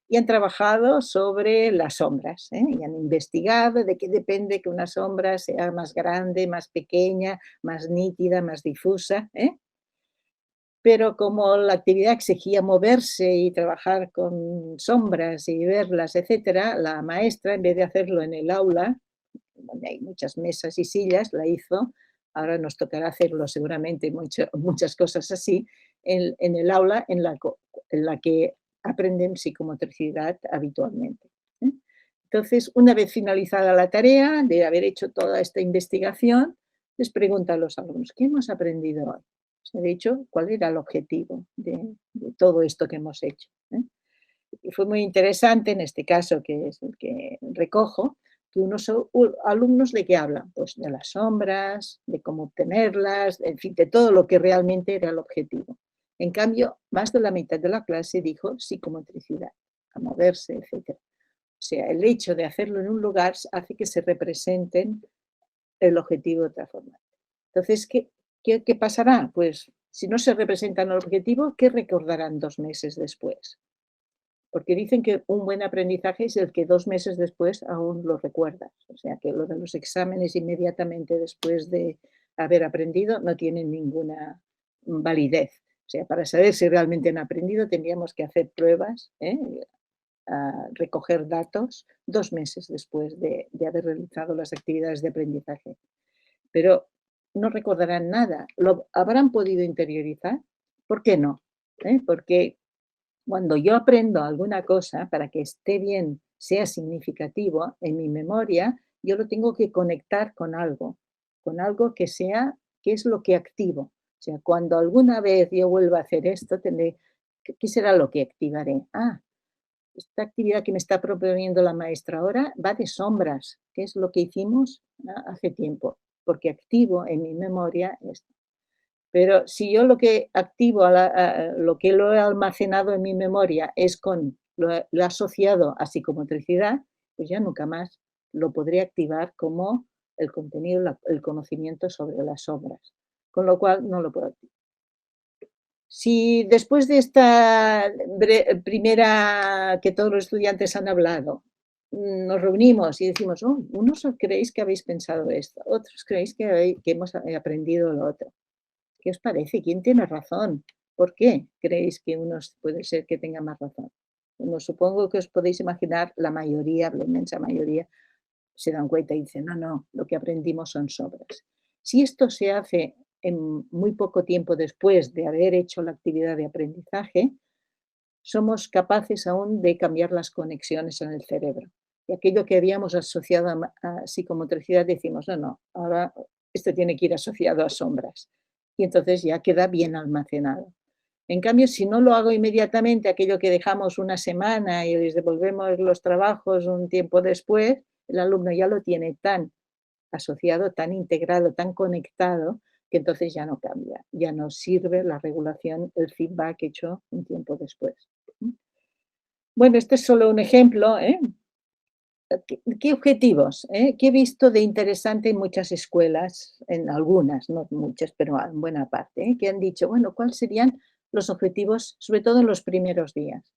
y han trabajado sobre las sombras, y han investigado de qué depende que una sombra sea más grande, más pequeña, más nítida, más difusa. Pero como la actividad exigía moverse y trabajar con sombras y verlas, etcétera, la maestra, en vez de hacerlo en el aula, donde hay muchas mesas y sillas, la hizo, ahora nos tocará hacerlo seguramente muchas cosas así, en el aula en la que aprenden psicomotricidad habitualmente. Entonces, una vez finalizada la tarea de haber hecho toda esta investigación, les pregunta a los alumnos, ¿qué hemos aprendido hoy? Se ha dicho cuál era el objetivo de todo esto que hemos hecho. Y fue muy interesante en este caso, que es el que recojo, que unos alumnos de qué hablan, pues de las sombras, de cómo obtenerlas, en fin, de todo lo que realmente era el objetivo. En cambio, más de la mitad de la clase dijo psicomotricidad, a moverse, etc. O sea, el hecho de hacerlo en un lugar hace que se representen el objetivo de otra forma. Entonces, ¿qué pasará? Pues si no se representan el objetivo, ¿qué recordarán 2 meses después? Porque dicen que un buen aprendizaje es el que 2 meses después aún lo recuerdas. O sea, que lo de los exámenes inmediatamente después de haber aprendido no tiene ninguna validez. O sea, para saber si realmente han aprendido tendríamos que hacer pruebas, a recoger datos 2 meses después de haber realizado las actividades de aprendizaje. Pero no recordarán nada. ¿Lo habrán podido interiorizar? ¿Por qué no? Porque cuando yo aprendo alguna cosa, para que esté bien, sea significativo en mi memoria, yo lo tengo que conectar con algo que sea, que es lo que activo. O sea, cuando alguna vez yo vuelva a hacer esto, tendré, ¿qué será lo que activaré? Ah, esta actividad que me está proponiendo la maestra ahora va de sombras, que es lo que hicimos hace tiempo, porque activo en mi memoria esto. Pero si yo lo que activo, lo que lo he almacenado en mi memoria es lo he asociado a psicomotricidad, pues ya nunca más lo podré activar como el contenido, el conocimiento sobre las sombras. Con lo cual no lo puedo activar. Si después de esta primera que todos los estudiantes han hablado, nos reunimos y decimos, oh, unos creéis que habéis pensado esto, otros creéis que hemos aprendido lo otro. ¿Qué os parece? ¿Quién tiene razón? ¿Por qué creéis que unos puede ser que tengan más razón? Bueno, supongo que os podéis imaginar, la mayoría, la inmensa mayoría, se dan cuenta y dicen, no, no, lo que aprendimos son sobras. Si esto se hace en muy poco tiempo después de haber hecho la actividad de aprendizaje, somos capaces aún de cambiar las conexiones en el cerebro. Y aquello que habíamos asociado a psicomotricidad decimos, no, no, ahora esto tiene que ir asociado a sombras. Y entonces ya queda bien almacenado. En cambio, si no lo hago inmediatamente, aquello que dejamos una semana y les devolvemos los trabajos un tiempo después, el alumno ya lo tiene tan asociado, tan integrado, tan conectado, que entonces ya no cambia, ya no sirve la regulación, el feedback hecho un tiempo después. Bueno, este es solo un ejemplo. ¿Qué objetivos? ¿Qué he visto de interesante en muchas escuelas, en algunas, no muchas, pero en buena parte, que han dicho, bueno, ¿cuáles serían los objetivos, sobre todo en los primeros días?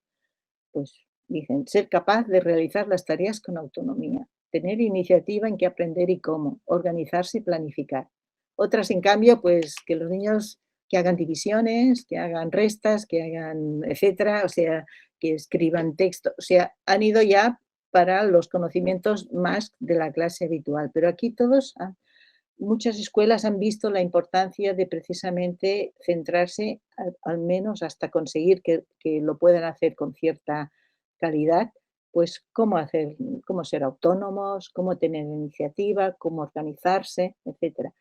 Pues dicen, ser capaz de realizar las tareas con autonomía, tener iniciativa en qué aprender y cómo, organizarse y planificar. Otras, en cambio, pues que los niños que hagan divisiones, que hagan restas, que hagan, etcétera, o sea, que escriban texto, o sea, han ido ya para los conocimientos más de la clase habitual. Pero aquí muchas escuelas han visto la importancia de precisamente centrarse, al menos hasta conseguir que lo puedan hacer con cierta calidad, pues cómo ser autónomos, cómo tener iniciativa, cómo organizarse, etcétera.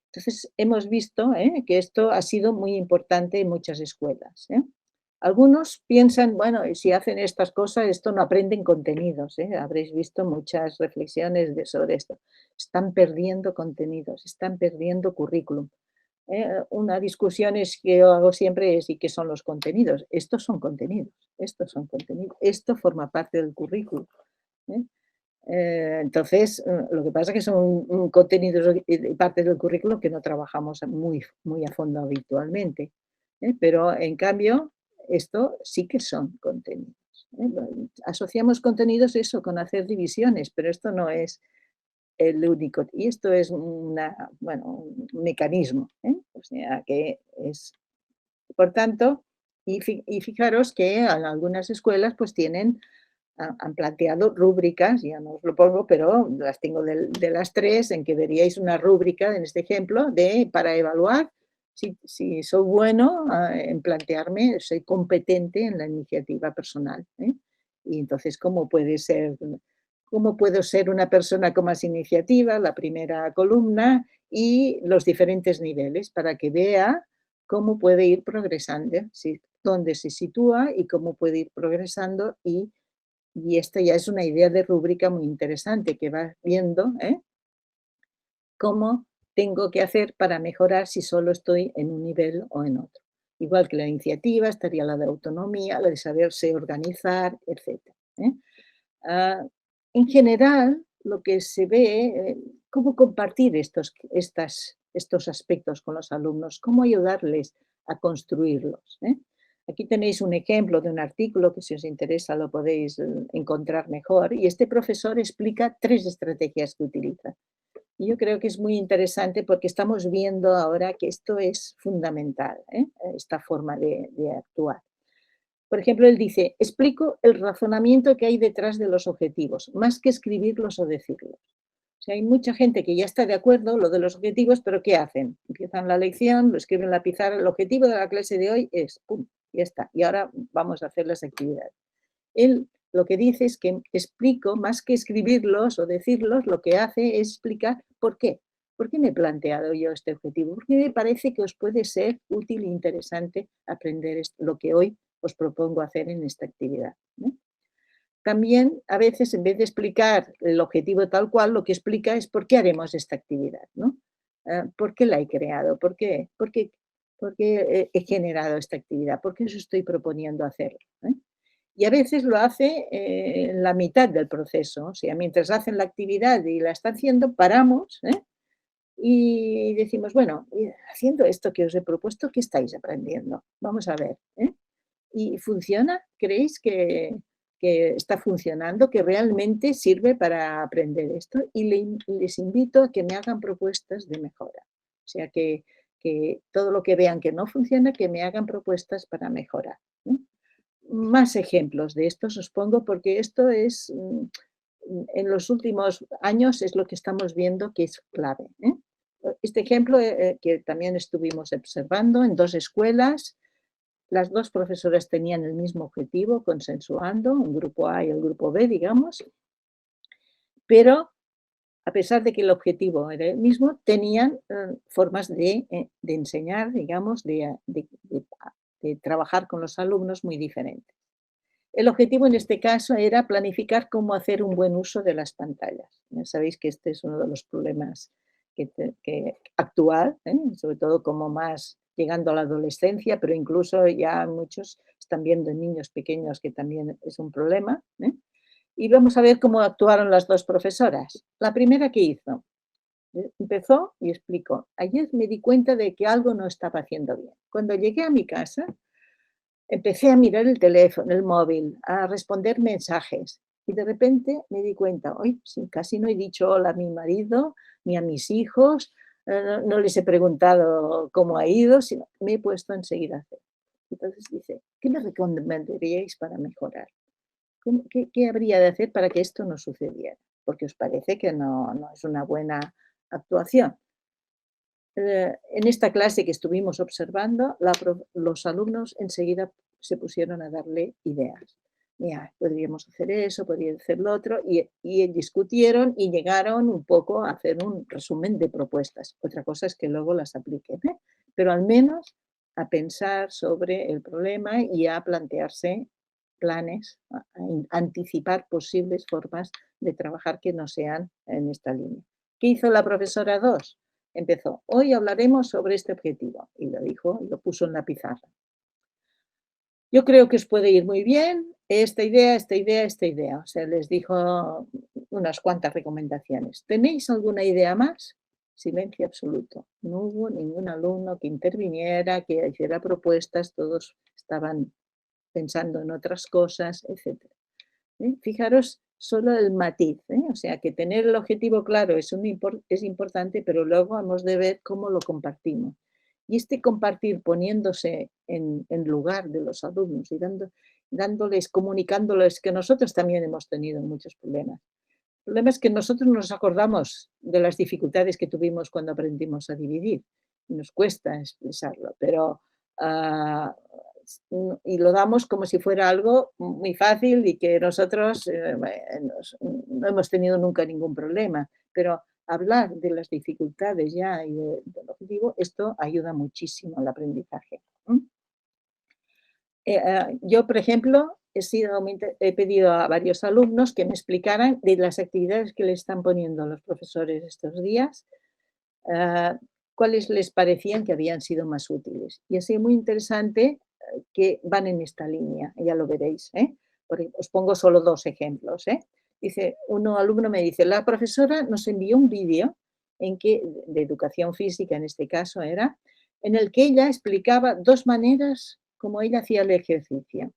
Entonces, hemos visto que esto ha sido muy importante en muchas escuelas. Algunos piensan, bueno, si hacen estas cosas, esto no aprenden contenidos. Habréis visto muchas reflexiones sobre esto. Están perdiendo contenidos, están perdiendo currículum. Una discusión que yo hago siempre es, ¿y qué son los contenidos? Estos son contenidos, estos son contenidos, esto forma parte del currículum. ¿eh? Entonces, lo que pasa es que son contenidos y partes del currículum que no trabajamos muy, muy a fondo habitualmente. Pero, en cambio, esto sí que son contenidos. Asociamos contenidos eso con hacer divisiones, pero esto no es el único. Y esto es un mecanismo. O sea, que es. Por tanto, y fijaros que en algunas escuelas pues han planteado rúbricas, ya no os lo pongo, pero las tengo de las 3, en que veríais una rúbrica, en este ejemplo, para evaluar si soy bueno en plantearme, soy competente en la iniciativa personal. Y entonces, ¿cómo puedo ser una persona con más iniciativa? La primera columna y los diferentes niveles, para que vea cómo puede ir progresando, dónde se sitúa y cómo puede ir progresando y esta ya es una idea de rúbrica muy interesante que va viendo cómo tengo que hacer para mejorar si solo estoy en un nivel o en otro. Igual que la iniciativa, estaría la de autonomía, la de saberse organizar, etc. En general, lo que se ve, cómo compartir estos aspectos con los alumnos, cómo ayudarles a construirlos. Aquí tenéis un ejemplo de un artículo que si os interesa lo podéis encontrar mejor y este profesor explica 3 estrategias que utiliza. Y yo creo que es muy interesante porque estamos viendo ahora que esto es fundamental, esta forma de actuar. Por ejemplo, él dice, explico el razonamiento que hay detrás de los objetivos, más que escribirlos o decirlos. O sea, hay mucha gente que ya está de acuerdo lo de los objetivos, pero ¿qué hacen? Empiezan la lección, lo escriben en la pizarra, el objetivo de la clase de hoy es, ¡pum!, ya está. Y ahora vamos a hacer las actividades. Él lo que dice es que explico, más que escribirlos o decirlos, lo que hace es explicar por qué. ¿Por qué me he planteado yo este objetivo? Porque me parece que os puede ser útil e interesante aprender lo que hoy os propongo hacer en esta actividad, ¿no? También, a veces, en vez de explicar el objetivo tal cual, lo que explica es por qué haremos esta actividad, ¿no? ¿Por qué la he creado? ¿Por qué he generado esta actividad? ¿Por qué os estoy proponiendo hacerlo? Y a veces lo hace en la mitad del proceso, o sea, mientras hacen la actividad y la están haciendo, paramos, y decimos, bueno, haciendo esto que os he propuesto, ¿qué estáis aprendiendo? Vamos a ver, ¿y funciona? ¿Creéis que está funcionando, que realmente sirve para aprender esto? Y les invito a que me hagan propuestas de mejora. O sea, que todo lo que vean que no funciona, que me hagan propuestas para mejorar, ¿no? Más ejemplos de estos os pongo porque esto es, en los últimos años es lo que estamos viendo que es clave, ¿eh? Este ejemplo que también estuvimos observando en 2 escuelas, las 2 profesoras tenían el mismo objetivo, consensuando, el grupo A y el grupo B, digamos, pero a pesar de que el objetivo era el mismo, tenían formas de enseñar, digamos, de trabajar con los alumnos muy diferentes. El objetivo en este caso era planificar cómo hacer un buen uso de las pantallas. Ya sabéis que este es uno de los problemas actual, sobre todo como más llegando a la adolescencia, pero incluso ya muchos están viendo en niños pequeños que también es un problema. Y vamos a ver cómo actuaron las 2 profesoras. La primera que hizo, empezó y explicó, ayer me di cuenta de que algo no estaba haciendo bien. Cuando llegué a mi casa, empecé a mirar el teléfono, el móvil, a responder mensajes y de repente me di cuenta, hoy casi no he dicho hola a mi marido ni a mis hijos, no les he preguntado cómo ha ido, sino me he puesto enseguida a hacer. Entonces dice, ¿qué me recomendaríais para mejorar? ¿Qué habría de hacer para que esto no sucediera? Porque os parece que no es una buena actuación. En esta clase que estuvimos observando, los alumnos enseguida se pusieron a darle ideas. Mira, podríamos hacer eso, podríamos hacer lo otro, y discutieron y llegaron un poco a hacer un resumen de propuestas. Otra cosa es que luego las apliquen, pero al menos a pensar sobre el problema y a plantearse planes, a anticipar posibles formas de trabajar que no sean en esta línea. ¿Qué hizo la profesora 2? Empezó, hoy hablaremos sobre este objetivo, y lo dijo, y lo puso en la pizarra. Yo creo que os puede ir muy bien esta idea, esta idea, esta idea. O sea, les dijo unas cuantas recomendaciones. ¿Tenéis alguna idea más? Silencio absoluto. No hubo ningún alumno que interviniera, que hiciera propuestas, todos estaban pensando en otras cosas, etc. Fijaros solo el matiz, o sea, que tener el objetivo claro es importante, pero luego hemos de ver cómo lo compartimos. Y este compartir poniéndose en lugar de los alumnos y dándoles, comunicándoles que nosotros también hemos tenido muchos problemas. El problema es que nosotros nos acordamos de las dificultades que tuvimos cuando aprendimos a dividir. Nos cuesta expresarlo, pero y lo damos como si fuera algo muy fácil y que nosotros no hemos tenido nunca ningún problema. Pero hablar de las dificultades ya y del objetivo, esto ayuda muchísimo al aprendizaje. Yo, por ejemplo, he pedido a varios alumnos que me explicaran de las actividades que le están poniendo los profesores estos días, cuáles les parecían que habían sido más útiles. Y ha sido muy interesante que van en esta línea, ya lo veréis. Os pongo solo 2 ejemplos. Dice, un alumno me dice, la profesora nos envió un vídeo de educación física, en este caso era, en el que ella explicaba 2 maneras como ella hacía el ejercicio.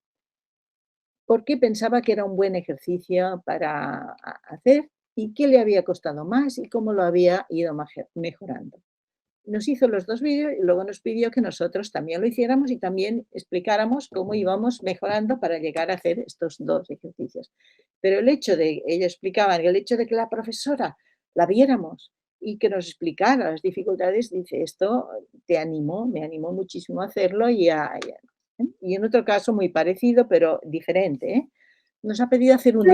¿Por qué pensaba que era un buen ejercicio para hacer? y qué le había costado más y cómo lo había ido mejorando. Nos hizo los 2 vídeos y luego nos pidió que nosotros también lo hiciéramos y también explicáramos cómo íbamos mejorando para llegar a hacer estos 2 ejercicios. Pero el hecho de, ella explicaba, el hecho de que la profesora la viéramos y que nos explicara las dificultades, dice, esto te animó, me animó muchísimo a hacerlo y en otro caso muy parecido, pero diferente, ¿eh? Nos ha pedido hacer un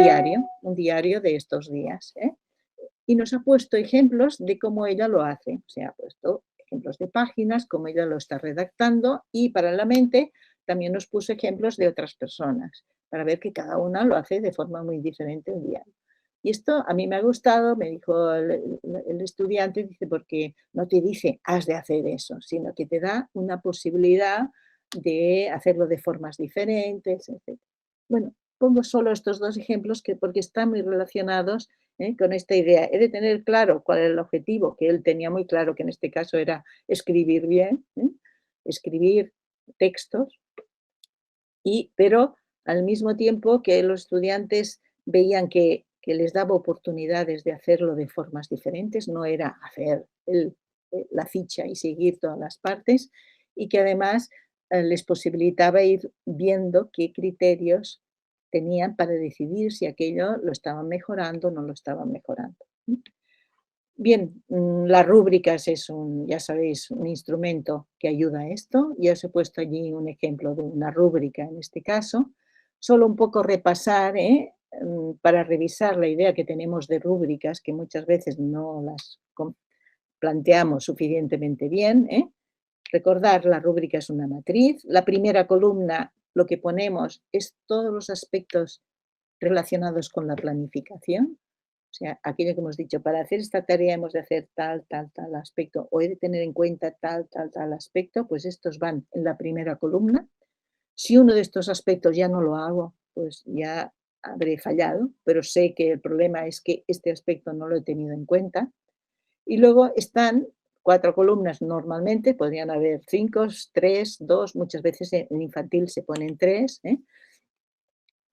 diario de estos días, ¿eh? Y nos ha puesto ejemplos de cómo ella lo hace. O sea, ha puesto ejemplos de páginas, cómo ella lo está redactando y paralelamente también nos puso ejemplos de otras personas para ver que cada una lo hace de forma muy diferente un día. Y esto a mí me ha gustado, me dijo el estudiante, dice, porque no te dice has de hacer eso, sino que te da una posibilidad de hacerlo de formas diferentes, etc. Bueno, pongo solo estos 2 ejemplos porque están muy relacionados, con esta idea. He de tener claro cuál es el objetivo, que él tenía muy claro, que en este caso era escribir bien, escribir textos, pero al mismo tiempo que los estudiantes veían que les daba oportunidades de hacerlo de formas diferentes, no era hacer la ficha y seguir todas las partes, y que además les posibilitaba ir viendo qué criterios tenían para decidir si aquello lo estaban mejorando o no lo estaban mejorando. Bien, las rúbricas es ya sabéis, un instrumento que ayuda a esto. Ya os he puesto allí un ejemplo de una rúbrica en este caso. Solo un poco repasar, para revisar la idea que tenemos de rúbricas, que muchas veces no las planteamos suficientemente bien. Recordar, la rúbrica es una matriz. La primera columna, lo que ponemos es todos los aspectos relacionados con la planificación. O sea, aquello que hemos dicho, para hacer esta tarea hemos de hacer tal, tal, tal aspecto, o he de tener en cuenta tal, tal, tal aspecto, pues estos van en la primera columna. Si uno de estos aspectos ya no lo hago, pues ya habré fallado, pero sé que el problema es que este aspecto no lo he tenido en cuenta. Y luego están 4 columnas normalmente, podrían haber 5, 3, 2, muchas veces en infantil se ponen 3,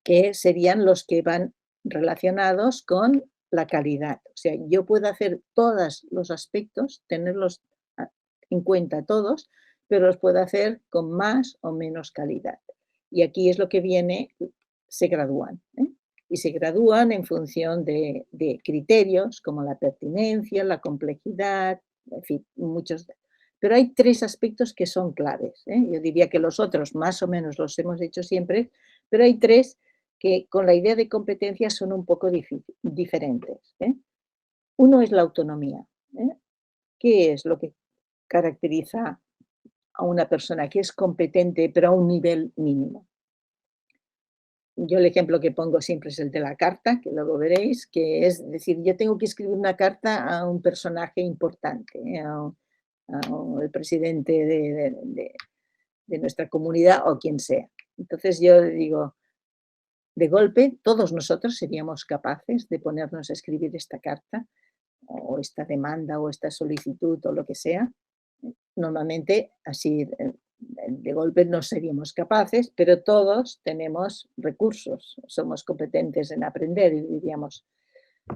que serían los que van relacionados con la calidad. O sea, yo puedo hacer todos los aspectos, tenerlos en cuenta todos, pero los puedo hacer con más o menos calidad. Y aquí es lo que viene, se gradúan. Y se gradúan en función de criterios como la pertinencia, la complejidad, en fin, muchos. Pero hay 3 aspectos que son claves. Yo diría que los otros más o menos los hemos hecho siempre, pero hay 3 que con la idea de competencia son un poco diferentes. Uno es la autonomía. ¿Qué es lo que caracteriza a una persona que es competente pero a un nivel mínimo? Yo el ejemplo que pongo siempre es el de la carta, que luego veréis, que es decir, yo tengo que escribir una carta a un personaje importante, al presidente de nuestra comunidad o quien sea. Entonces yo digo, de golpe, todos nosotros seríamos capaces de ponernos a escribir esta carta o esta demanda o esta solicitud o lo que sea. Normalmente, así de golpe no seríamos capaces, pero todos tenemos recursos, somos competentes en aprender y diríamos,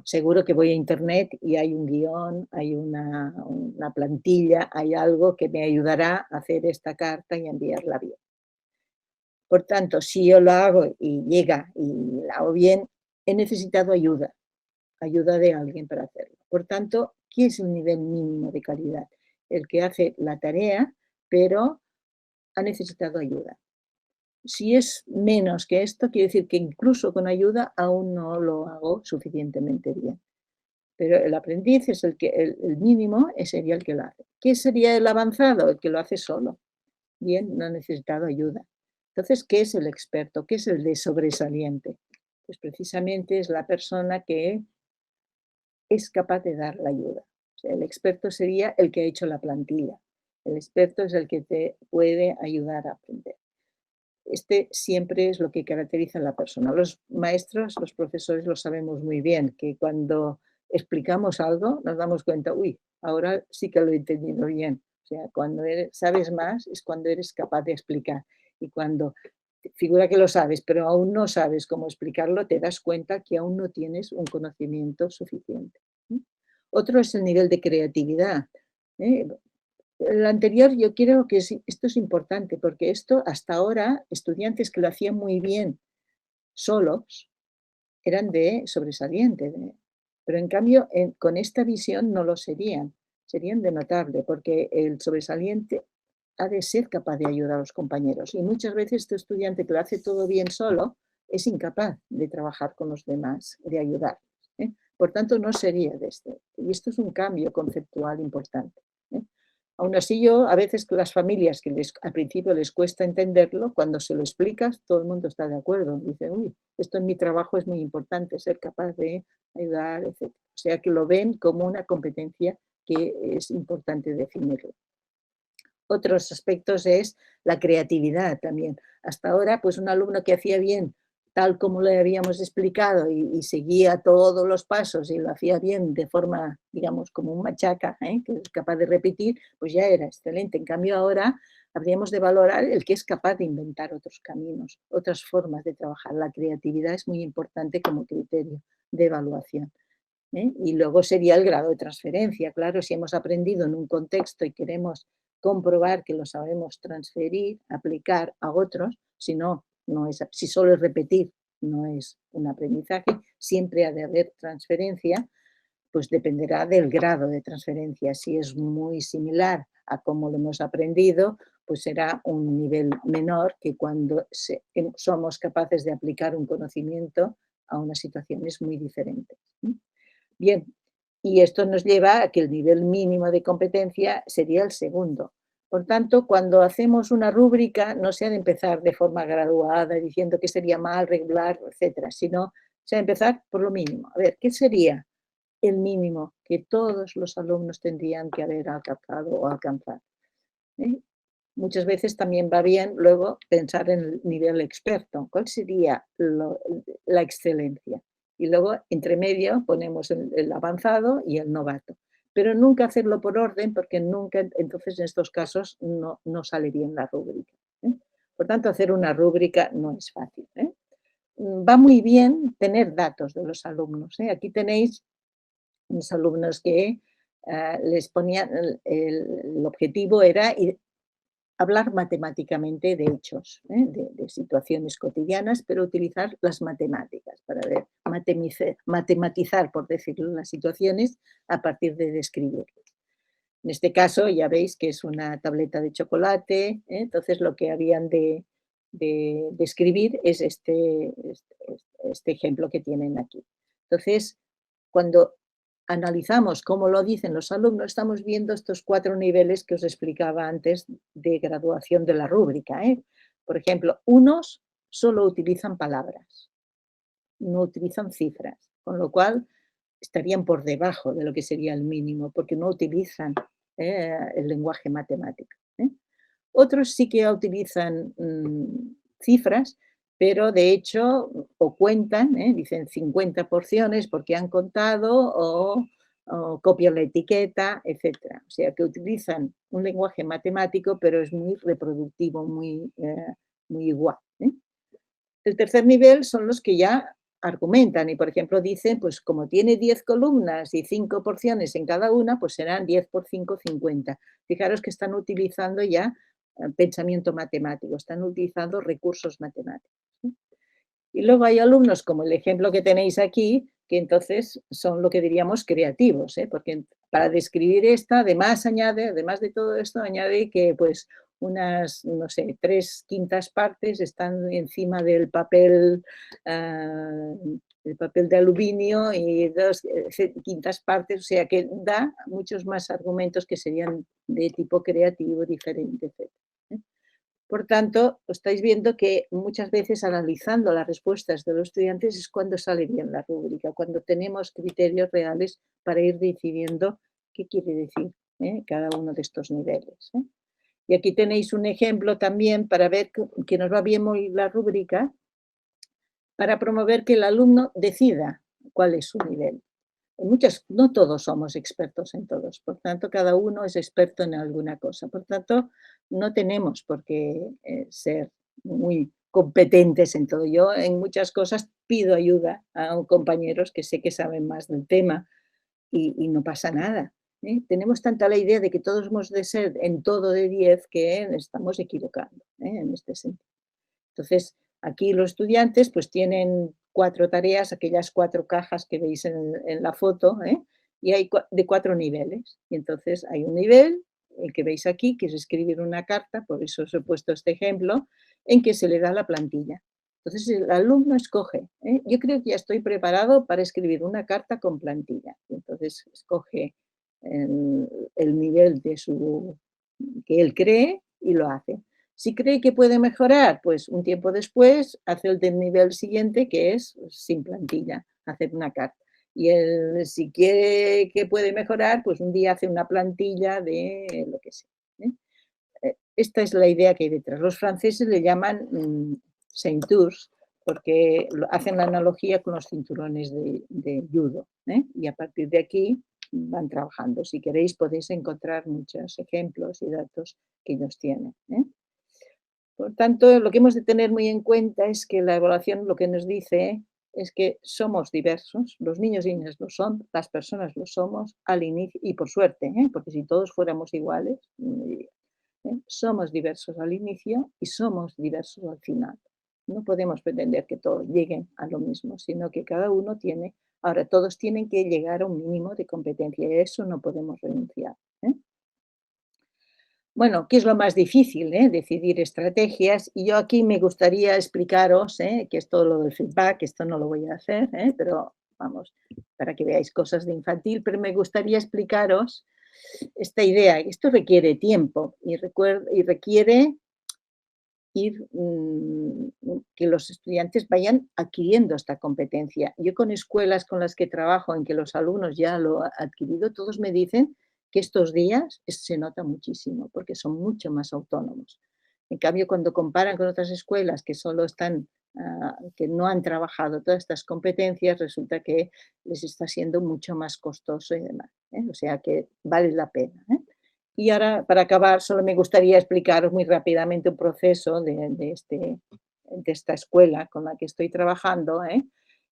seguro que voy a internet y hay un guión, hay una plantilla, hay algo que me ayudará a hacer esta carta y enviarla bien. Por tanto, si yo lo hago y llega y la hago bien, he necesitado ayuda de alguien para hacerlo. Por tanto, ¿qué es el nivel mínimo de calidad? El que hace la tarea, pero ha necesitado ayuda. Si es menos que esto, quiere decir que incluso con ayuda aún no lo hago suficientemente bien. Pero el aprendiz es el mínimo sería el que lo hace. ¿Qué sería el avanzado? El que lo hace solo. Bien, no ha necesitado ayuda. Entonces, ¿qué es el experto? ¿Qué es el de sobresaliente? Pues precisamente es la persona que es capaz de dar la ayuda. O sea, el experto sería el que ha hecho la plantilla. El experto es el que te puede ayudar a aprender. Este siempre es lo que caracteriza a la persona. Los maestros, los profesores lo sabemos muy bien, que cuando explicamos algo nos damos cuenta, uy, ahora sí que lo he entendido bien. O sea, cuando sabes más es cuando eres capaz de explicar. Y cuando figura que lo sabes, pero aún no sabes cómo explicarlo, te das cuenta que aún no tienes un conocimiento suficiente. Otro es el nivel de creatividad. ¿eh? El anterior yo creo que esto es importante, porque esto hasta ahora, estudiantes que lo hacían muy bien solos, eran de sobresaliente, pero en cambio con esta visión no lo serían de notable, porque el sobresaliente ha de ser capaz de ayudar a los compañeros. Y muchas veces este estudiante que lo hace todo bien solo es incapaz de trabajar con los demás, de ayudar. Por tanto, no sería de este. Y esto es un cambio conceptual importante. Aún así, yo a veces las familias que al principio les cuesta entenderlo, cuando se lo explicas, todo el mundo está de acuerdo. Dice, uy, esto en mi trabajo es muy importante, ser capaz de ayudar, etc. O sea, que lo ven como una competencia que es importante definirlo. Otros aspectos es la creatividad también. Hasta ahora, pues un alumno que hacía bien tal como le habíamos explicado y seguía todos los pasos y lo hacía bien de forma, digamos, como un machaca, que es capaz de repetir, pues ya era excelente. En cambio ahora habríamos de valorar el que es capaz de inventar otros caminos, otras formas de trabajar. La creatividad es muy importante como criterio de evaluación. Y luego sería el grado de transferencia. Claro, si hemos aprendido en un contexto y queremos comprobar que lo sabemos transferir, aplicar a otros, si no, si solo es repetir, no es un aprendizaje, siempre ha de haber transferencia, pues dependerá del grado de transferencia. Si es muy similar a cómo lo hemos aprendido, pues será un nivel menor que cuando somos capaces de aplicar un conocimiento a unas situaciones muy diferentes. Bien, y esto nos lleva a que el nivel mínimo de competencia sería el segundo. Por tanto, cuando hacemos una rúbrica, no se ha de empezar de forma graduada, diciendo que sería mal, regular, etcétera, sino se ha de empezar por lo mínimo. A ver, ¿qué sería el mínimo que todos los alumnos tendrían que haber alcanzado o alcanzar? Muchas veces también va bien luego pensar en el nivel experto. ¿Cuál sería la excelencia? Y luego, entre medio, ponemos el avanzado y el novato. Pero nunca hacerlo por orden, porque nunca, entonces en estos casos no sale bien la rúbrica. Por tanto, hacer una rúbrica no es fácil. Va muy bien tener datos de los alumnos. Aquí tenéis unos alumnos que les ponían, el objetivo era hablar matemáticamente de hechos, de situaciones cotidianas, pero utilizar las matemáticas para ver, matematizar, por decirlo, las situaciones a partir de describirlas. En este caso ya veis que es una tableta de chocolate, entonces lo que habían de describir es este ejemplo que tienen aquí. Entonces, cuando analizamos cómo lo dicen los alumnos, estamos viendo estos 4 niveles que os explicaba antes de graduación de la rúbrica. Por ejemplo, unos solo utilizan palabras, no utilizan cifras, con lo cual estarían por debajo de lo que sería el mínimo, porque no utilizan el lenguaje matemático. Otros sí que utilizan cifras, pero de hecho o cuentan, dicen 50 porciones porque han contado o copian la etiqueta, etc. O sea que utilizan un lenguaje matemático, pero es muy reproductivo, muy igual. El tercer nivel son los que ya argumentan y, por ejemplo, dicen, pues como tiene 10 columnas y 5 porciones en cada una, pues serán 10 por 5, 50. Fijaros que están utilizando ya pensamiento matemático, están utilizando recursos matemáticos. Y luego hay alumnos, como el ejemplo que tenéis aquí, que entonces son lo que diríamos creativos, porque para describir esta, además de todo esto, añade que pues unas, no sé, 3/5 partes están encima del papel, de aluminio y 2/5 partes, o sea que da muchos más argumentos que serían de tipo creativo, diferente, etc. Por tanto, estáis viendo que muchas veces analizando las respuestas de los estudiantes es cuando sale bien la rúbrica, cuando tenemos criterios reales para ir decidiendo qué quiere decir cada uno de estos niveles. Y aquí tenéis un ejemplo también para ver que nos va bien muy la rúbrica, para promover que el alumno decida cuál es su nivel. No todos somos expertos en todos, por tanto, cada uno es experto en alguna cosa. Por tanto, no tenemos por qué ser muy competentes en todo. Yo en muchas cosas pido ayuda a compañeros que sé que saben más del tema y no pasa nada. Tenemos tanta la idea de que todos hemos de ser en todo de 10 que estamos equivocando en este sentido. Entonces, aquí los estudiantes pues tienen 4 tareas, aquellas 4 cajas que veis en la foto, y hay de 4 niveles. Y entonces hay un nivel, el que veis aquí, que es escribir una carta, por eso os he puesto este ejemplo, en que se le da la plantilla. Entonces el alumno escoge, yo creo que ya estoy preparado para escribir una carta con plantilla. Entonces escoge el nivel que él cree y lo hace. Si cree que puede mejorar, pues un tiempo después hace el del nivel siguiente, que es sin plantilla, hacer una carta. Y si quiere que puede mejorar, pues un día hace una plantilla de lo que sea. Esta es la idea que hay detrás. Los franceses le llaman ceintures, porque hacen la analogía con los cinturones de judo. Y a partir de aquí van trabajando. Si queréis podéis encontrar muchos ejemplos y datos que ellos tienen. Por tanto, lo que hemos de tener muy en cuenta es que la evaluación lo que nos dice es que somos diversos, los niños y niñas lo son, las personas lo somos al inicio, y por suerte, porque si todos fuéramos iguales, somos diversos al inicio y somos diversos al final. No podemos pretender que todos lleguen a lo mismo, sino que cada uno tiene, ahora todos tienen que llegar a un mínimo de competencia y a eso no podemos renunciar. Bueno, ¿qué es lo más difícil? Decidir estrategias. Y yo aquí me gustaría explicaros, que es todo lo del feedback, esto no lo voy a hacer, pero vamos, para que veáis cosas de infantil, pero me gustaría explicaros esta idea. Esto requiere tiempo y requiere que los estudiantes vayan adquiriendo esta competencia. Yo con escuelas con las que trabajo, en que los alumnos ya lo han adquirido, todos me dicen que estos días se nota muchísimo porque son mucho más autónomos. En cambio, cuando comparan con otras escuelas que solo están, que no han trabajado todas estas competencias, resulta que les está siendo mucho más costoso y demás. O sea que vale la pena. Y ahora, para acabar, solo me gustaría explicaros muy rápidamente un proceso de esta escuela con la que estoy trabajando,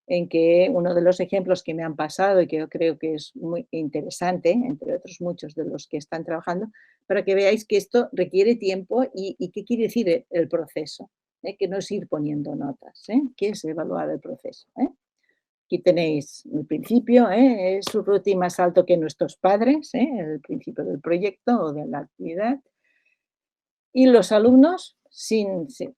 en que uno de los ejemplos que me han pasado y que yo creo que es muy interesante, entre otros muchos de los que están trabajando, para que veáis que esto requiere tiempo y qué quiere decir el proceso, que no es ir poniendo notas, que es evaluar el proceso. Aquí tenéis el principio, es un rating más alto que nuestros padres, el principio del proyecto o de la actividad. Y los alumnos,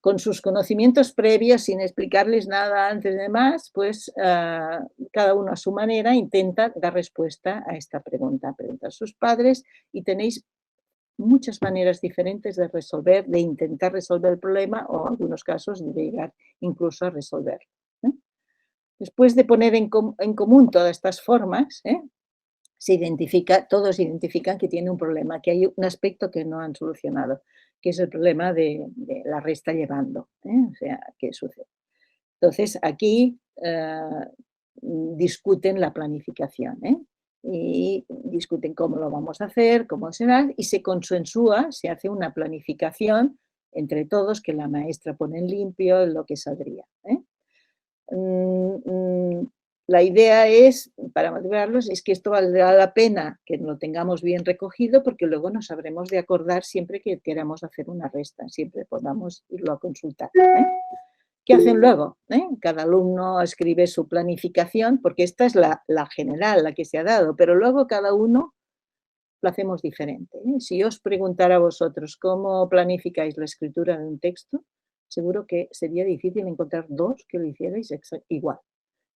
con sus conocimientos previos, sin explicarles nada antes de más, pues cada uno a su manera intenta dar respuesta a esta pregunta. Pregunta a sus padres y tenéis muchas maneras diferentes de resolver, de intentar resolver el problema o en algunos casos de llegar incluso a resolverlo. Después de poner en común todas estas formas, todos identifican que tiene un problema, que hay un aspecto que no han solucionado, que es el problema de la resta llevando. O sea, ¿qué sucede? Entonces, aquí discuten la planificación, y discuten cómo lo vamos a hacer, cómo será, y se consensúa, se hace una planificación entre todos que la maestra pone en limpio lo que saldría. La idea es, para motivarlos, es que esto valdrá la pena que lo tengamos bien recogido porque luego nos habremos de acordar siempre que queramos hacer una resta, siempre podamos irlo a consultar. ¿Qué hacen luego? Cada alumno escribe su planificación porque esta es la general, la que se ha dado, pero luego cada uno lo hacemos diferente. Si yo os preguntara a vosotros cómo planificáis la escritura de un texto, seguro que sería difícil encontrar dos que lo hicierais igual.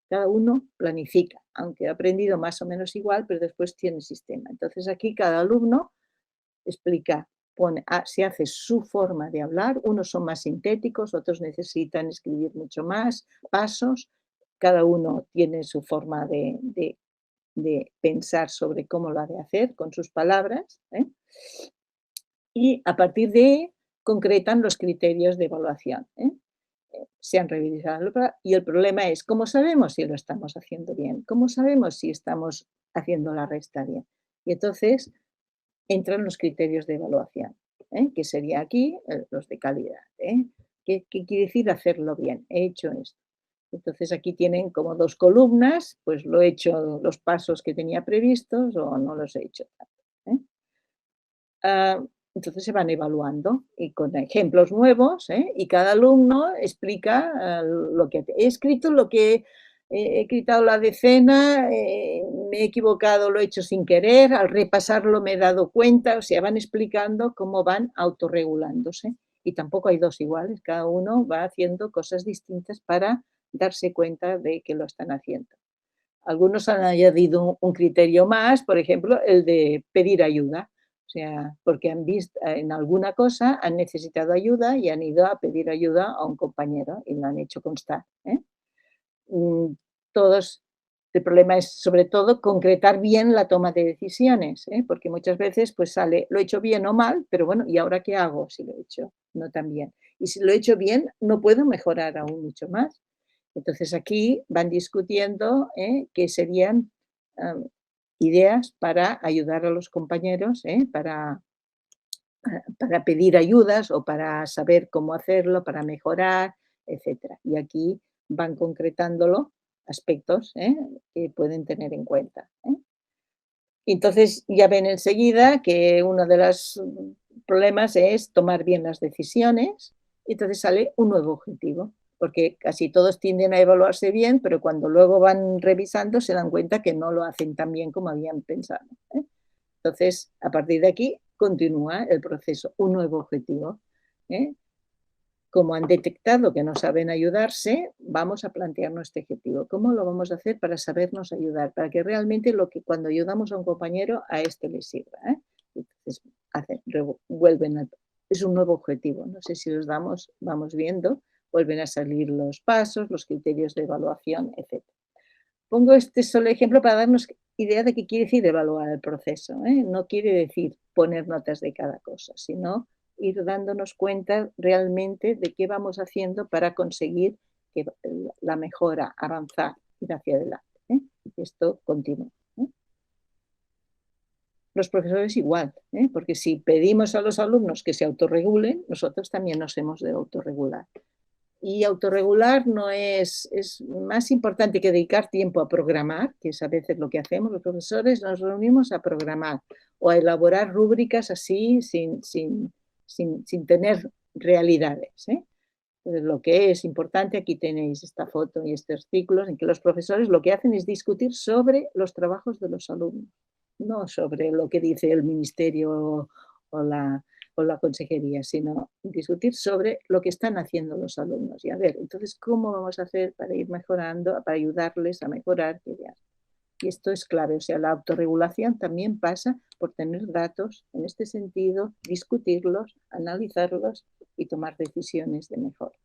Cada uno planifica, aunque ha aprendido más o menos igual, pero después tiene sistema. Entonces aquí cada alumno explica, se hace su forma de hablar, unos son más sintéticos, otros necesitan escribir mucho más, pasos, cada uno tiene su forma de pensar sobre cómo lo ha de hacer con sus palabras, y a partir de ahí concretan los criterios de evaluación. Se han revisado y el problema es, ¿cómo sabemos si lo estamos haciendo bien? ¿Cómo sabemos si estamos haciendo la resta bien? Y entonces entran los criterios de evaluación, que sería aquí los de calidad. ¿Qué quiere decir hacerlo bien? He hecho esto. Entonces aquí tienen como 2 columnas, pues lo he hecho los pasos que tenía previstos o no los he hecho tanto, ¿eh? Entonces se van evaluando y con ejemplos nuevos, ¿eh? Y cada alumno explica lo que he escrito, lo que he quitado la decena, me he equivocado, lo he hecho sin querer, al repasarlo me he dado cuenta, o sea, van explicando cómo van autorregulándose. Y tampoco hay 2 iguales, cada uno va haciendo cosas distintas para darse cuenta de que lo están haciendo. Algunos han añadido un criterio más, por ejemplo, el de pedir ayuda. O sea, porque han visto en alguna cosa, han necesitado ayuda y han ido a pedir ayuda a un compañero y lo han hecho constar, ¿eh? Todos, el problema es sobre todo concretar bien la toma de decisiones, ¿eh? Porque muchas veces pues sale, lo he hecho bien o mal, pero bueno, ¿y ahora qué hago si lo he hecho no tan bien? Y si lo he hecho bien, no puedo mejorar aún mucho más. Entonces aquí van discutiendo qué serían ideas para ayudar a los compañeros, para pedir ayudas o para saber cómo hacerlo, para mejorar, etcétera. Y aquí van concretándolo aspectos que pueden tener en cuenta. Entonces ya ven enseguida que uno de los problemas es tomar bien las decisiones, y entonces sale un nuevo objetivo, porque casi todos tienden a evaluarse bien, pero cuando luego van revisando se dan cuenta que no lo hacen tan bien como habían pensado, ¿eh? Entonces, a partir de aquí continúa el proceso, un nuevo objetivo, ¿eh? Como han detectado que no saben ayudarse, vamos a plantearnos este objetivo. ¿Cómo lo vamos a hacer para sabernos ayudar? Para que realmente cuando ayudamos a un compañero, a este le sirva, ¿eh? Entonces, vuelven es un nuevo objetivo. No sé si los vamos viendo, vuelven a salir los pasos, los criterios de evaluación, etc. Pongo este solo ejemplo para darnos idea de qué quiere decir evaluar el proceso, ¿eh? No quiere decir poner notas de cada cosa, sino ir dándonos cuenta realmente de qué vamos haciendo para conseguir que la mejora, avanzar, ir hacia adelante, ¿eh? Esto continúa, ¿eh? Los profesores igual, ¿eh? Porque si pedimos a los alumnos que se autorregulen, nosotros también nos hemos de autorregular. Y autorregular no es más importante que dedicar tiempo a programar, que es a veces lo que hacemos los profesores, nos reunimos a programar o a elaborar rúbricas así sin tener realidades, ¿eh? Entonces, lo que es importante, aquí tenéis esta foto y estos ciclos en que los profesores lo que hacen es discutir sobre los trabajos de los alumnos, no sobre lo que dice el ministerio o la consejería, sino discutir sobre lo que están haciendo los alumnos. Y a ver, entonces, ¿cómo vamos a hacer para ir mejorando, para ayudarles a mejorar? Y esto es clave, o sea, la autorregulación también pasa por tener datos en este sentido, discutirlos, analizarlos y tomar decisiones de mejora.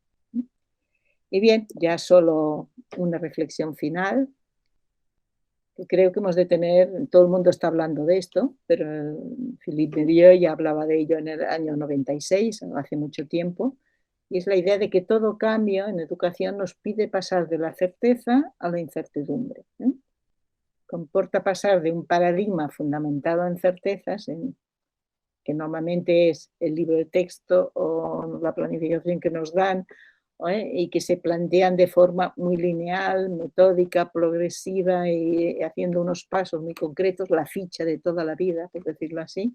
Y bien, ya solo una reflexión final. Creo que hemos de tener, todo el mundo está hablando de esto, pero Philippe Medieux ya hablaba de ello en el año 96, hace mucho tiempo, y es la idea de que todo cambio en educación nos pide pasar de la certeza a la incertidumbre, ¿eh? Comporta pasar de un paradigma fundamentado en certezas, que normalmente es el libro de texto o la planificación que nos dan, y que se plantean de forma muy lineal, metódica, progresiva y haciendo unos pasos muy concretos, la ficha de toda la vida, por decirlo así.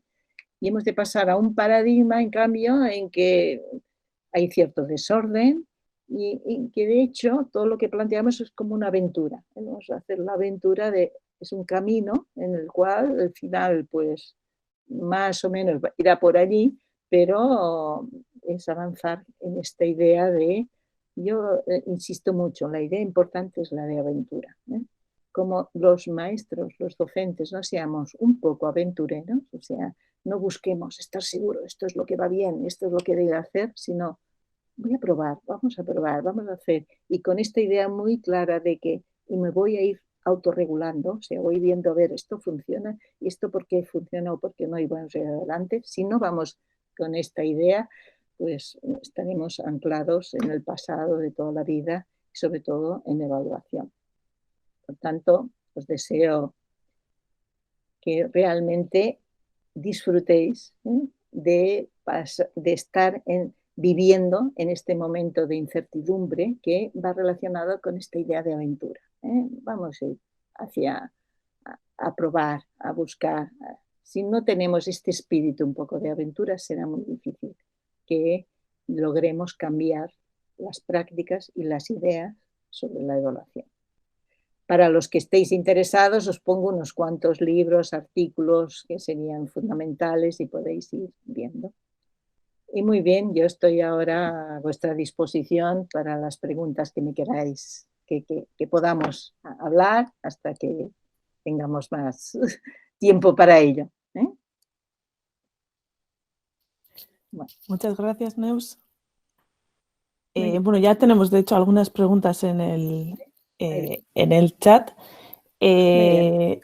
Y hemos de pasar a un paradigma, en cambio, en que hay cierto desorden y que de hecho todo lo que planteamos es como una aventura. Vamos a hacer la aventura es un camino en el cual al final pues más o menos irá por allí, pero es avanzar en esta idea yo insisto mucho, la idea importante es la de aventura, ¿eh? Como los maestros, los docentes, no seamos un poco aventureros, o sea, no busquemos estar seguro, esto es lo que va bien, esto es lo que debe hacer, sino voy a probar, vamos a hacer. Y con esta idea muy clara de que y me voy a ir autorregulando, o sea, voy viendo, a ver, esto funciona, y esto por qué funciona o por qué no, y vamos a ir adelante. Si no vamos con esta idea, pues estaremos anclados en el pasado de toda la vida, y sobre todo en evaluación. Por tanto, os deseo que realmente disfrutéis de estar viviendo en este momento de incertidumbre que va relacionado con esta idea de aventura. Vamos a ir hacia a probar, a buscar. Si no tenemos este espíritu un poco de aventura, será muy difícil que logremos cambiar las prácticas y las ideas sobre la evaluación. Para los que estéis interesados, os pongo unos cuantos libros, artículos que serían fundamentales y podéis ir viendo. Y muy bien, yo estoy ahora a vuestra disposición para las preguntas que me queráis, que podamos hablar hasta que tengamos más tiempo para ello. Bueno. Muchas gracias, Neus. Bueno, ya tenemos, de hecho, algunas preguntas en el chat.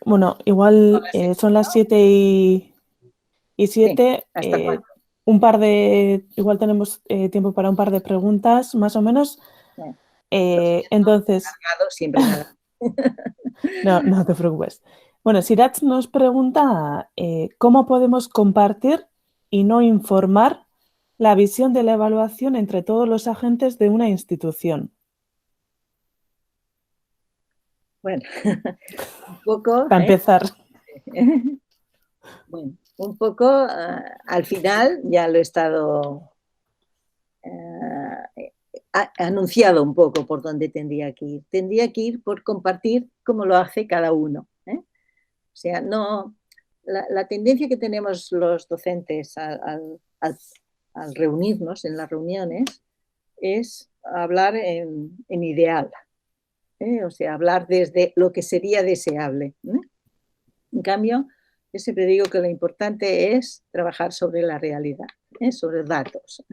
Bueno, igual son las 7:07. Sí, ¿hasta cuándo? Igual tenemos tiempo para un par de preguntas, más o menos. Entonces, siempre no te preocupes. Bueno, Sirach nos pregunta ¿cómo podemos compartir y no informar la visión de la evaluación entre todos los agentes de una institución? Bueno, un poco... Para empezar. Bueno, un poco, al final ya lo he estado anunciado un poco por dónde tendría que ir. Tendría que ir por compartir como lo hace cada uno. O sea, no... La tendencia que tenemos los docentes al reunirnos en las reuniones es hablar en ideal, o sea, hablar desde lo que sería deseable. En cambio, yo siempre digo que lo importante es trabajar sobre la realidad, sobre datos,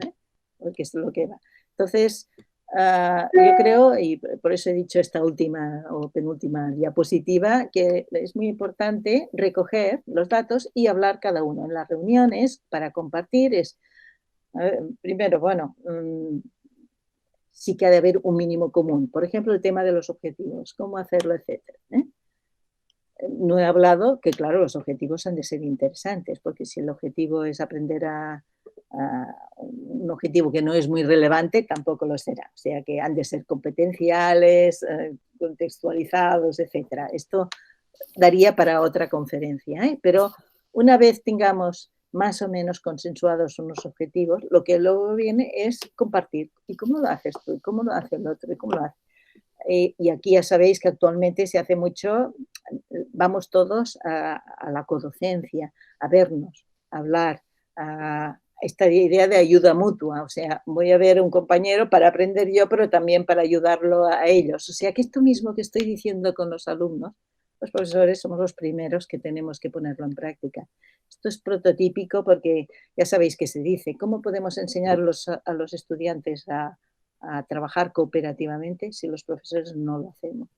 porque es lo que va. Entonces, yo creo, y por eso he dicho esta última o penúltima diapositiva, que es muy importante recoger los datos y hablar cada uno. En las reuniones, para compartir, primero, bueno, sí que ha de haber un mínimo común. Por ejemplo, el tema de los objetivos, cómo hacerlo, etcétera. No he hablado que, claro, los objetivos han de ser interesantes, porque si el objetivo es aprender a un objetivo que no es muy relevante, tampoco lo será. O sea, que han de ser competenciales, contextualizados, etcétera. Esto daría para otra conferencia, pero una vez tengamos más o menos consensuados unos objetivos, lo que luego viene es compartir. ¿Y cómo lo haces tú? ¿Y cómo lo hace el otro? ¿Y cómo lo hace? Y aquí ya sabéis que actualmente se hace mucho, vamos todos a la codocencia, a vernos, a hablar, a esta idea de ayuda mutua. O sea, voy a ver a un compañero para aprender yo, pero también para ayudarlo a ellos. O sea, que esto mismo que estoy diciendo con los alumnos, los profesores somos los primeros que tenemos que ponerlo en práctica. Esto es prototípico porque ya sabéis que se dice, ¿cómo podemos enseñar a los estudiantes a trabajar cooperativamente si los profesores no lo hacemos?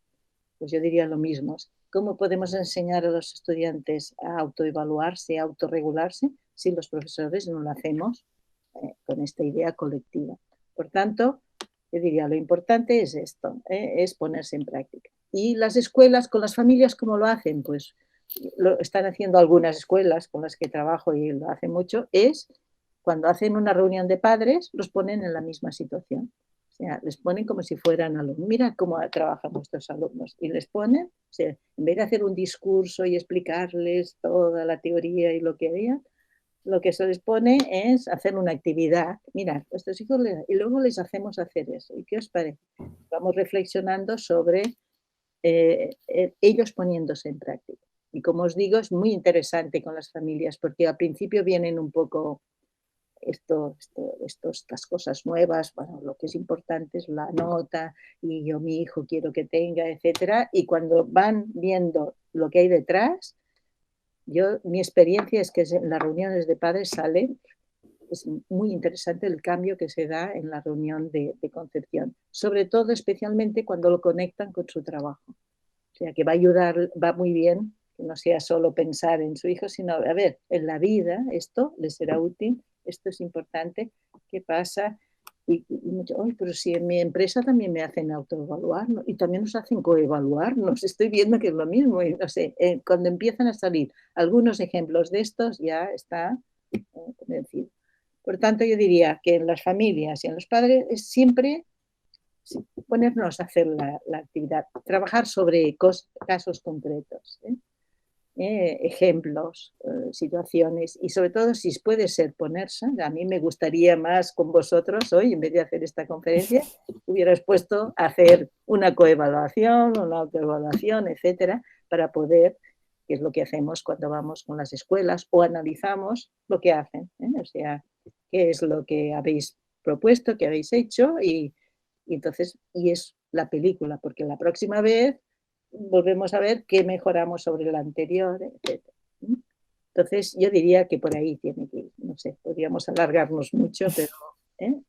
Pues yo diría lo mismo. ¿Cómo podemos enseñar a los estudiantes a autoevaluarse, a autorregularse, si los profesores no lo hacemos con esta idea colectiva? Por tanto, yo diría, lo importante es esto, es ponerse en práctica. ¿Y las escuelas con las familias cómo lo hacen? Pues lo están haciendo algunas escuelas con las que trabajo y lo hacen mucho, es cuando hacen una reunión de padres, los ponen en la misma situación. O sea, les ponen como si fueran alumnos. Mira cómo trabajan nuestros alumnos. Y les ponen, o sea, en vez de hacer un discurso y explicarles toda la teoría y lo que había, lo que se les pone es hacer una actividad. Mirad, estos hijos, y luego les hacemos hacer eso. ¿Y qué os parece? Vamos reflexionando sobre ellos poniéndose en práctica. Y como os digo, es muy interesante con las familias, porque al principio vienen un poco estas cosas nuevas, bueno, lo que es importante es la nota y yo mi hijo quiero que tenga, etcétera, y cuando van viendo lo que hay detrás, mi experiencia es que en las reuniones de padres es muy interesante el cambio que se da en la reunión de concepción, sobre todo especialmente cuando lo conectan con su trabajo. O sea, que va a ayudar, va muy bien que no sea solo pensar en su hijo, sino, a ver, en la vida esto les será útil, esto es importante, ¿qué pasa? Y pero si en mi empresa también me hacen autoevaluarnos y también nos hacen coevaluarnos, estoy viendo que es lo mismo. Y no sé, cuando empiezan a salir algunos ejemplos de estos, ya está convencido. Por tanto, yo diría que en las familias y en los padres es siempre ponernos a hacer la actividad, trabajar sobre casos concretos, ejemplos, situaciones, y sobre todo si puede ser ponerse. A mí me gustaría más con vosotros hoy, en vez de hacer esta conferencia, hubieras puesto a hacer una coevaluación, una autoevaluación, etcétera, para poder, que es lo que hacemos cuando vamos con las escuelas o analizamos lo que hacen, o sea, qué es lo que habéis propuesto, qué habéis hecho, y entonces, y es la película, porque la próxima vez volvemos a ver qué mejoramos sobre la anterior, etc. Entonces, yo diría que por ahí tiene que ir. No sé, podríamos alargarnos mucho, pero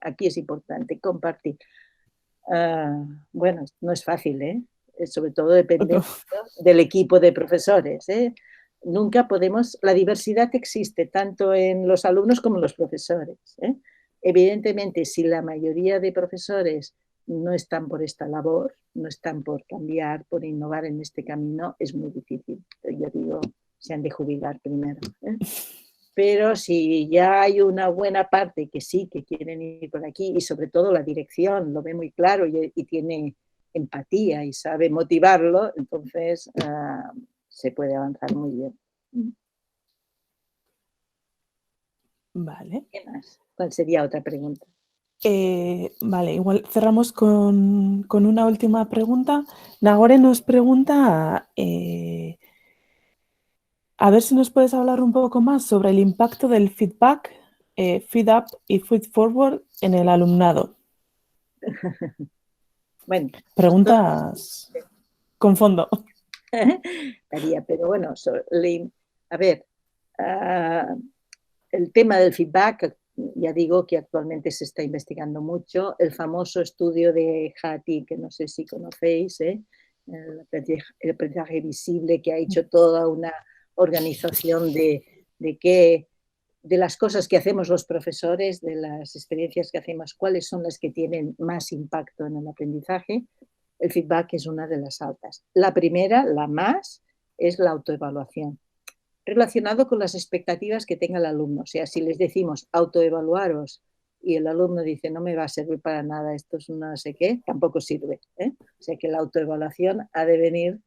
aquí es importante compartir. Bueno, no es fácil, sobre todo depende del equipo de profesores. Nunca podemos, la diversidad existe tanto en los alumnos como en los profesores. Evidentemente, si la mayoría de profesores no están por esta labor, no están por cambiar, por innovar en este camino, es muy difícil. Yo digo, se han de jubilar primero. Pero si ya hay una buena parte que sí, que quieren ir por aquí, y sobre todo la dirección lo ve muy claro y tiene empatía y sabe motivarlo, entonces se puede avanzar muy bien. Vale. ¿Qué más? ¿Cuál sería otra pregunta? Vale, igual cerramos con una última pregunta. Nagore nos pregunta a ver si nos puedes hablar un poco más sobre el impacto del feedback, feed up y feed forward en el alumnado. Bueno, preguntas con fondo. Pero bueno, a ver, el tema del feedback, ya digo que actualmente se está investigando mucho. El famoso estudio de Hattie, que no sé si conocéis, el aprendizaje visible, que ha hecho toda una organización de las cosas que hacemos los profesores, de las experiencias que hacemos, cuáles son las que tienen más impacto en el aprendizaje. El feedback es una de las altas. La primera, la más, es la autoevaluación, relacionado con las expectativas que tenga el alumno. O sea, si les decimos autoevaluaros y el alumno dice no me va a servir para nada, esto es no sé qué, tampoco sirve. O sea que la autoevaluación ha de venir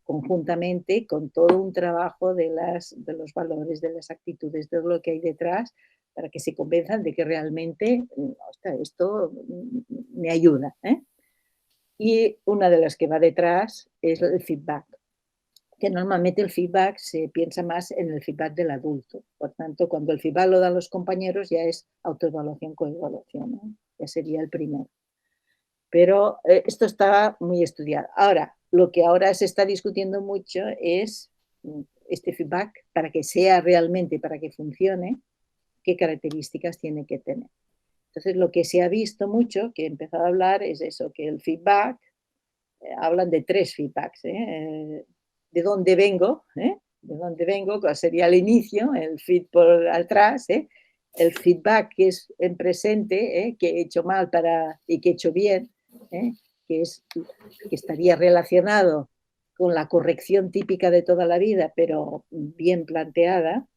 conjuntamente con todo un trabajo de los valores, de las actitudes, de lo que hay detrás, para que se convenzan de que realmente esto me ayuda. Y una de las que va detrás es el feedback, que normalmente el feedback se piensa más en el feedback del adulto. Por tanto, cuando el feedback lo dan los compañeros ya es autoevaluación, coevaluación, ya sería el primero. Pero esto está muy estudiado. Ahora, lo que ahora se está discutiendo mucho es este feedback, para que sea realmente, para que funcione, qué características tiene que tener. Entonces, lo que se ha visto mucho, que he empezado a hablar, es eso, que el feedback, hablan de 3 feedbacks. ¿De dónde vengo? ¿De dónde vengo? ¿Cuál sería el inicio? El feed por atrás. El feedback que es en presente, que he hecho mal y que he hecho bien, que estaría relacionado con la corrección típica de toda la vida, pero bien planteada.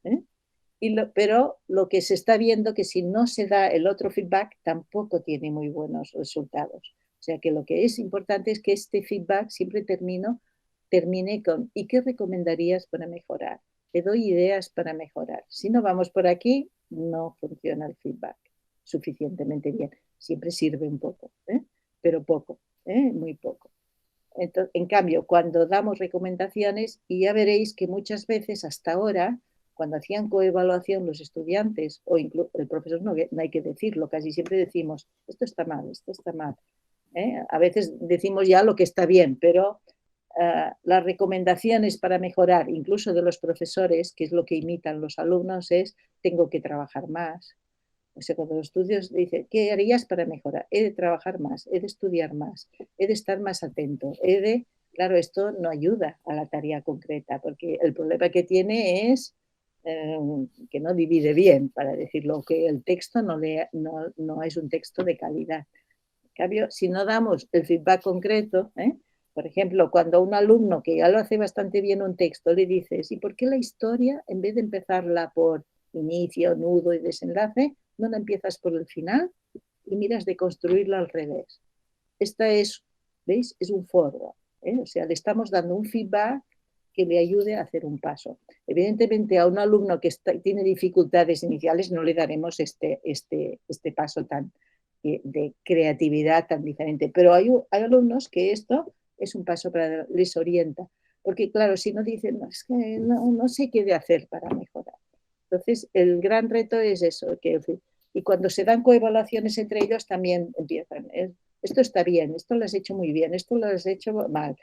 Pero lo que se está viendo, que si no se da el otro feedback, tampoco tiene muy buenos resultados. O sea que lo que es importante es que este feedback siempre termine con ¿y qué recomendarías para mejorar? Te doy ideas para mejorar. Si no vamos por aquí, no funciona el feedback suficientemente bien. Siempre sirve un poco, pero poco, muy poco. Entonces, en cambio, cuando damos recomendaciones, y ya veréis que muchas veces hasta ahora, cuando hacían coevaluación los estudiantes, o incluso el profesor, no hay que decirlo, casi siempre decimos, esto está mal, esto está mal. A veces decimos ya lo que está bien, pero las recomendaciones para mejorar, incluso de los profesores, que es lo que imitan los alumnos, es tengo que trabajar más. O sea, cuando los estudios dicen, ¿qué harías para mejorar? He de trabajar más, he de estudiar más, he de estar más atento, Claro, esto no ayuda a la tarea concreta, porque el problema que tiene es que no divide bien, para decirlo, que el texto no es un texto de calidad. En cambio, si no damos el feedback concreto, por ejemplo, cuando a un alumno que ya lo hace bastante bien un texto le dices, ¿y por qué la historia, en vez de empezarla por inicio, nudo y desenlace, no la empiezas por el final y miras de construirla al revés. Esta es, ¿veis? Es un forward, ¿eh? O sea, le estamos dando un feedback que le ayude a hacer un paso. Evidentemente, a un alumno que tiene dificultades iniciales no le daremos este paso tan de creatividad tan diferente, pero hay alumnos que esto es un paso para les orienta, porque claro, si no dicen, no, es que no sé qué de hacer para mejorar. Entonces, el gran reto es eso, y cuando se dan coevaluaciones entre ellos también empiezan, esto está bien, esto lo has hecho muy bien, esto lo has hecho mal,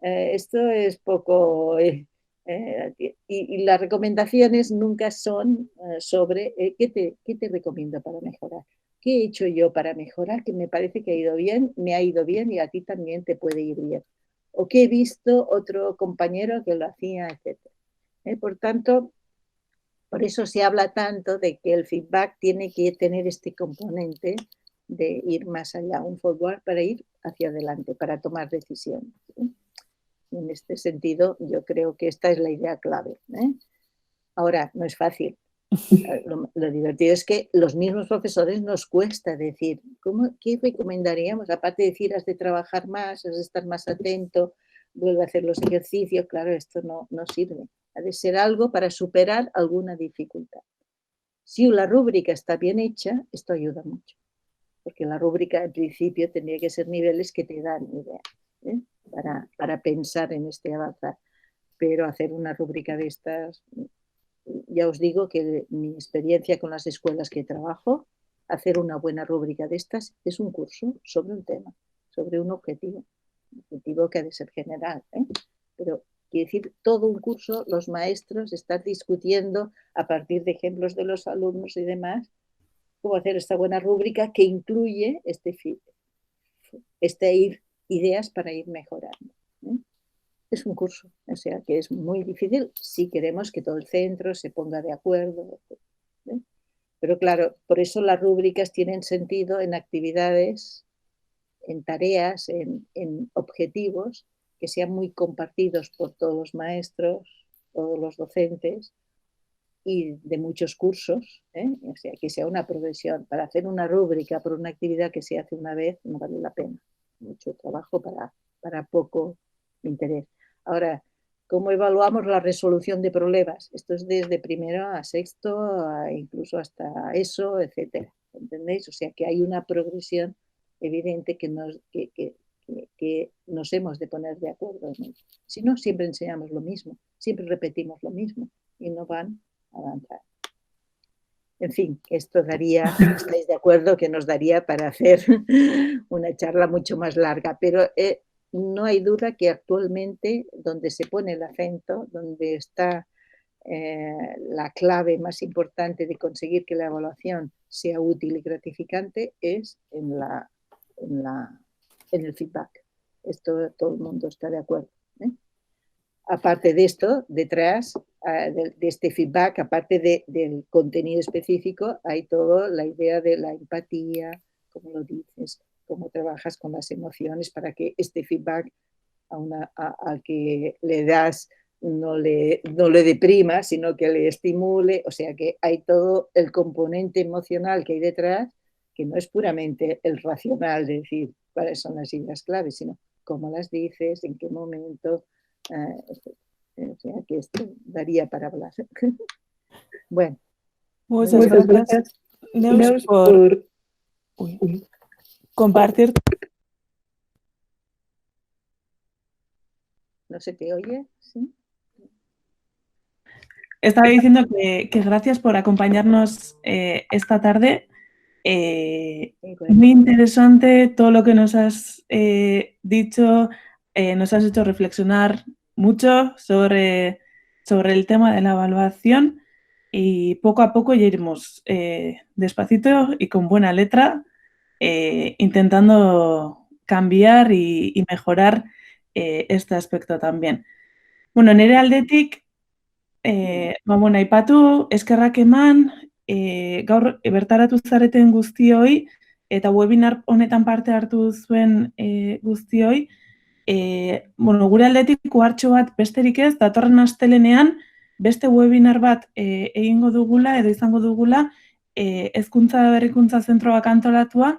esto es poco... y las recomendaciones nunca son sobre ¿qué te recomiendo para mejorar? ¿Qué he hecho yo para mejorar? Que me parece que ha ido bien, me ha ido bien y a ti también te puede ir bien. O que he visto otro compañero que lo hacía, etc. Por tanto, por eso se habla tanto de que el feedback tiene que tener este componente de ir más allá, un forward para ir hacia adelante, para tomar decisiones. En este sentido, yo creo que esta es la idea clave. Ahora, no es fácil. Lo divertido es que los mismos profesores nos cuesta decir, ¿qué recomendaríamos? Aparte de decir, has de trabajar más, has de estar más atento, vuelve a hacer los ejercicios. Claro, esto no sirve. Ha de ser algo para superar alguna dificultad. Si la rúbrica está bien hecha, esto ayuda mucho. Porque la rúbrica, en principio, tendría que ser niveles que te dan ideas para pensar en este avanzar. Pero hacer una rúbrica de estas... Ya os digo que mi experiencia con las escuelas que trabajo, hacer una buena rúbrica de estas es un curso sobre un tema, sobre un objetivo que ha de ser general, pero quiere decir todo un curso, los maestros están discutiendo a partir de ejemplos de los alumnos y demás, cómo hacer esta buena rúbrica que incluye ideas para ir mejorando. Es un curso, o sea que es muy difícil si queremos que todo el centro se ponga de acuerdo. Pero claro, por eso las rúbricas tienen sentido en actividades, en tareas, en objetivos que sean muy compartidos por todos los maestros, todos los docentes y de muchos cursos, o sea, que sea una progresión. Para hacer una rúbrica por una actividad que se hace una vez no vale la pena. Mucho trabajo para poco interés. Ahora, ¿cómo evaluamos la resolución de problemas? Esto es desde primero a sexto, incluso hasta ESO, etcétera. ¿Entendéis? O sea, que hay una progresión evidente que nos hemos de poner de acuerdo. Si no, siempre enseñamos lo mismo, siempre repetimos lo mismo y no van a avanzar. En fin, esto daría, ¿estáis de acuerdo? Que nos daría para hacer una charla mucho más larga, pero no hay duda que actualmente donde se pone el acento, donde está la clave más importante de conseguir que la evaluación sea útil y gratificante es en el feedback. Esto todo el mundo está de acuerdo. Aparte de esto, detrás de este feedback, aparte del contenido específico, hay toda la idea de la empatía, como lo dices, cómo trabajas con las emociones para que este feedback al que le das no le deprima, sino que le estimule. O sea que hay todo el componente emocional que hay detrás, que no es puramente el racional de decir cuáles son las ideas claves, sino cómo las dices, en qué momento. O sea que esto daría para hablar. Bueno. Muchas gracias, Neus, por compartir. ¿No se te oye? ¿Sí? Estaba diciendo que gracias por acompañarnos esta tarde. Muy interesante todo lo que nos has dicho, nos has hecho reflexionar mucho sobre el tema de la evaluación y poco a poco ya iremos despacito y con buena letra intentando cambiar y mejorar este aspecto también. Bueno, nire aldetik bueno, aipatu eskerrak eman, gaur bertaratu zareten guztioi eta webinar honetan parte hartu zuen guztioi, bueno, gure aldetik kuartxo bat besterik ez, datorren astelenean beste webinar bat egingo dugula edo izango dugula Hezkuntza Berrikuntza Zentroak antolatua,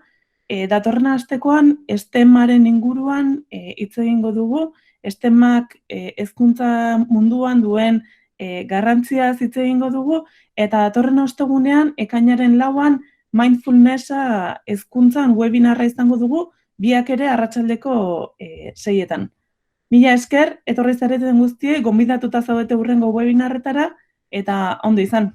datorren astekoan STEM-aren inguruan hitz egingo dugu, STEM-ak hezkuntza munduan duen garrantziaz hitz egingo dugu, eta datorren ostegunean, ekainaren 4an, mindfulnessa hezkuntzan webinarra izango dugu, biak ere arratsaldeko 6etan. Mila esker, etorri zareten guztiei, gonbidatuta zaudete hurrengo webinarretara, eta ondo izan.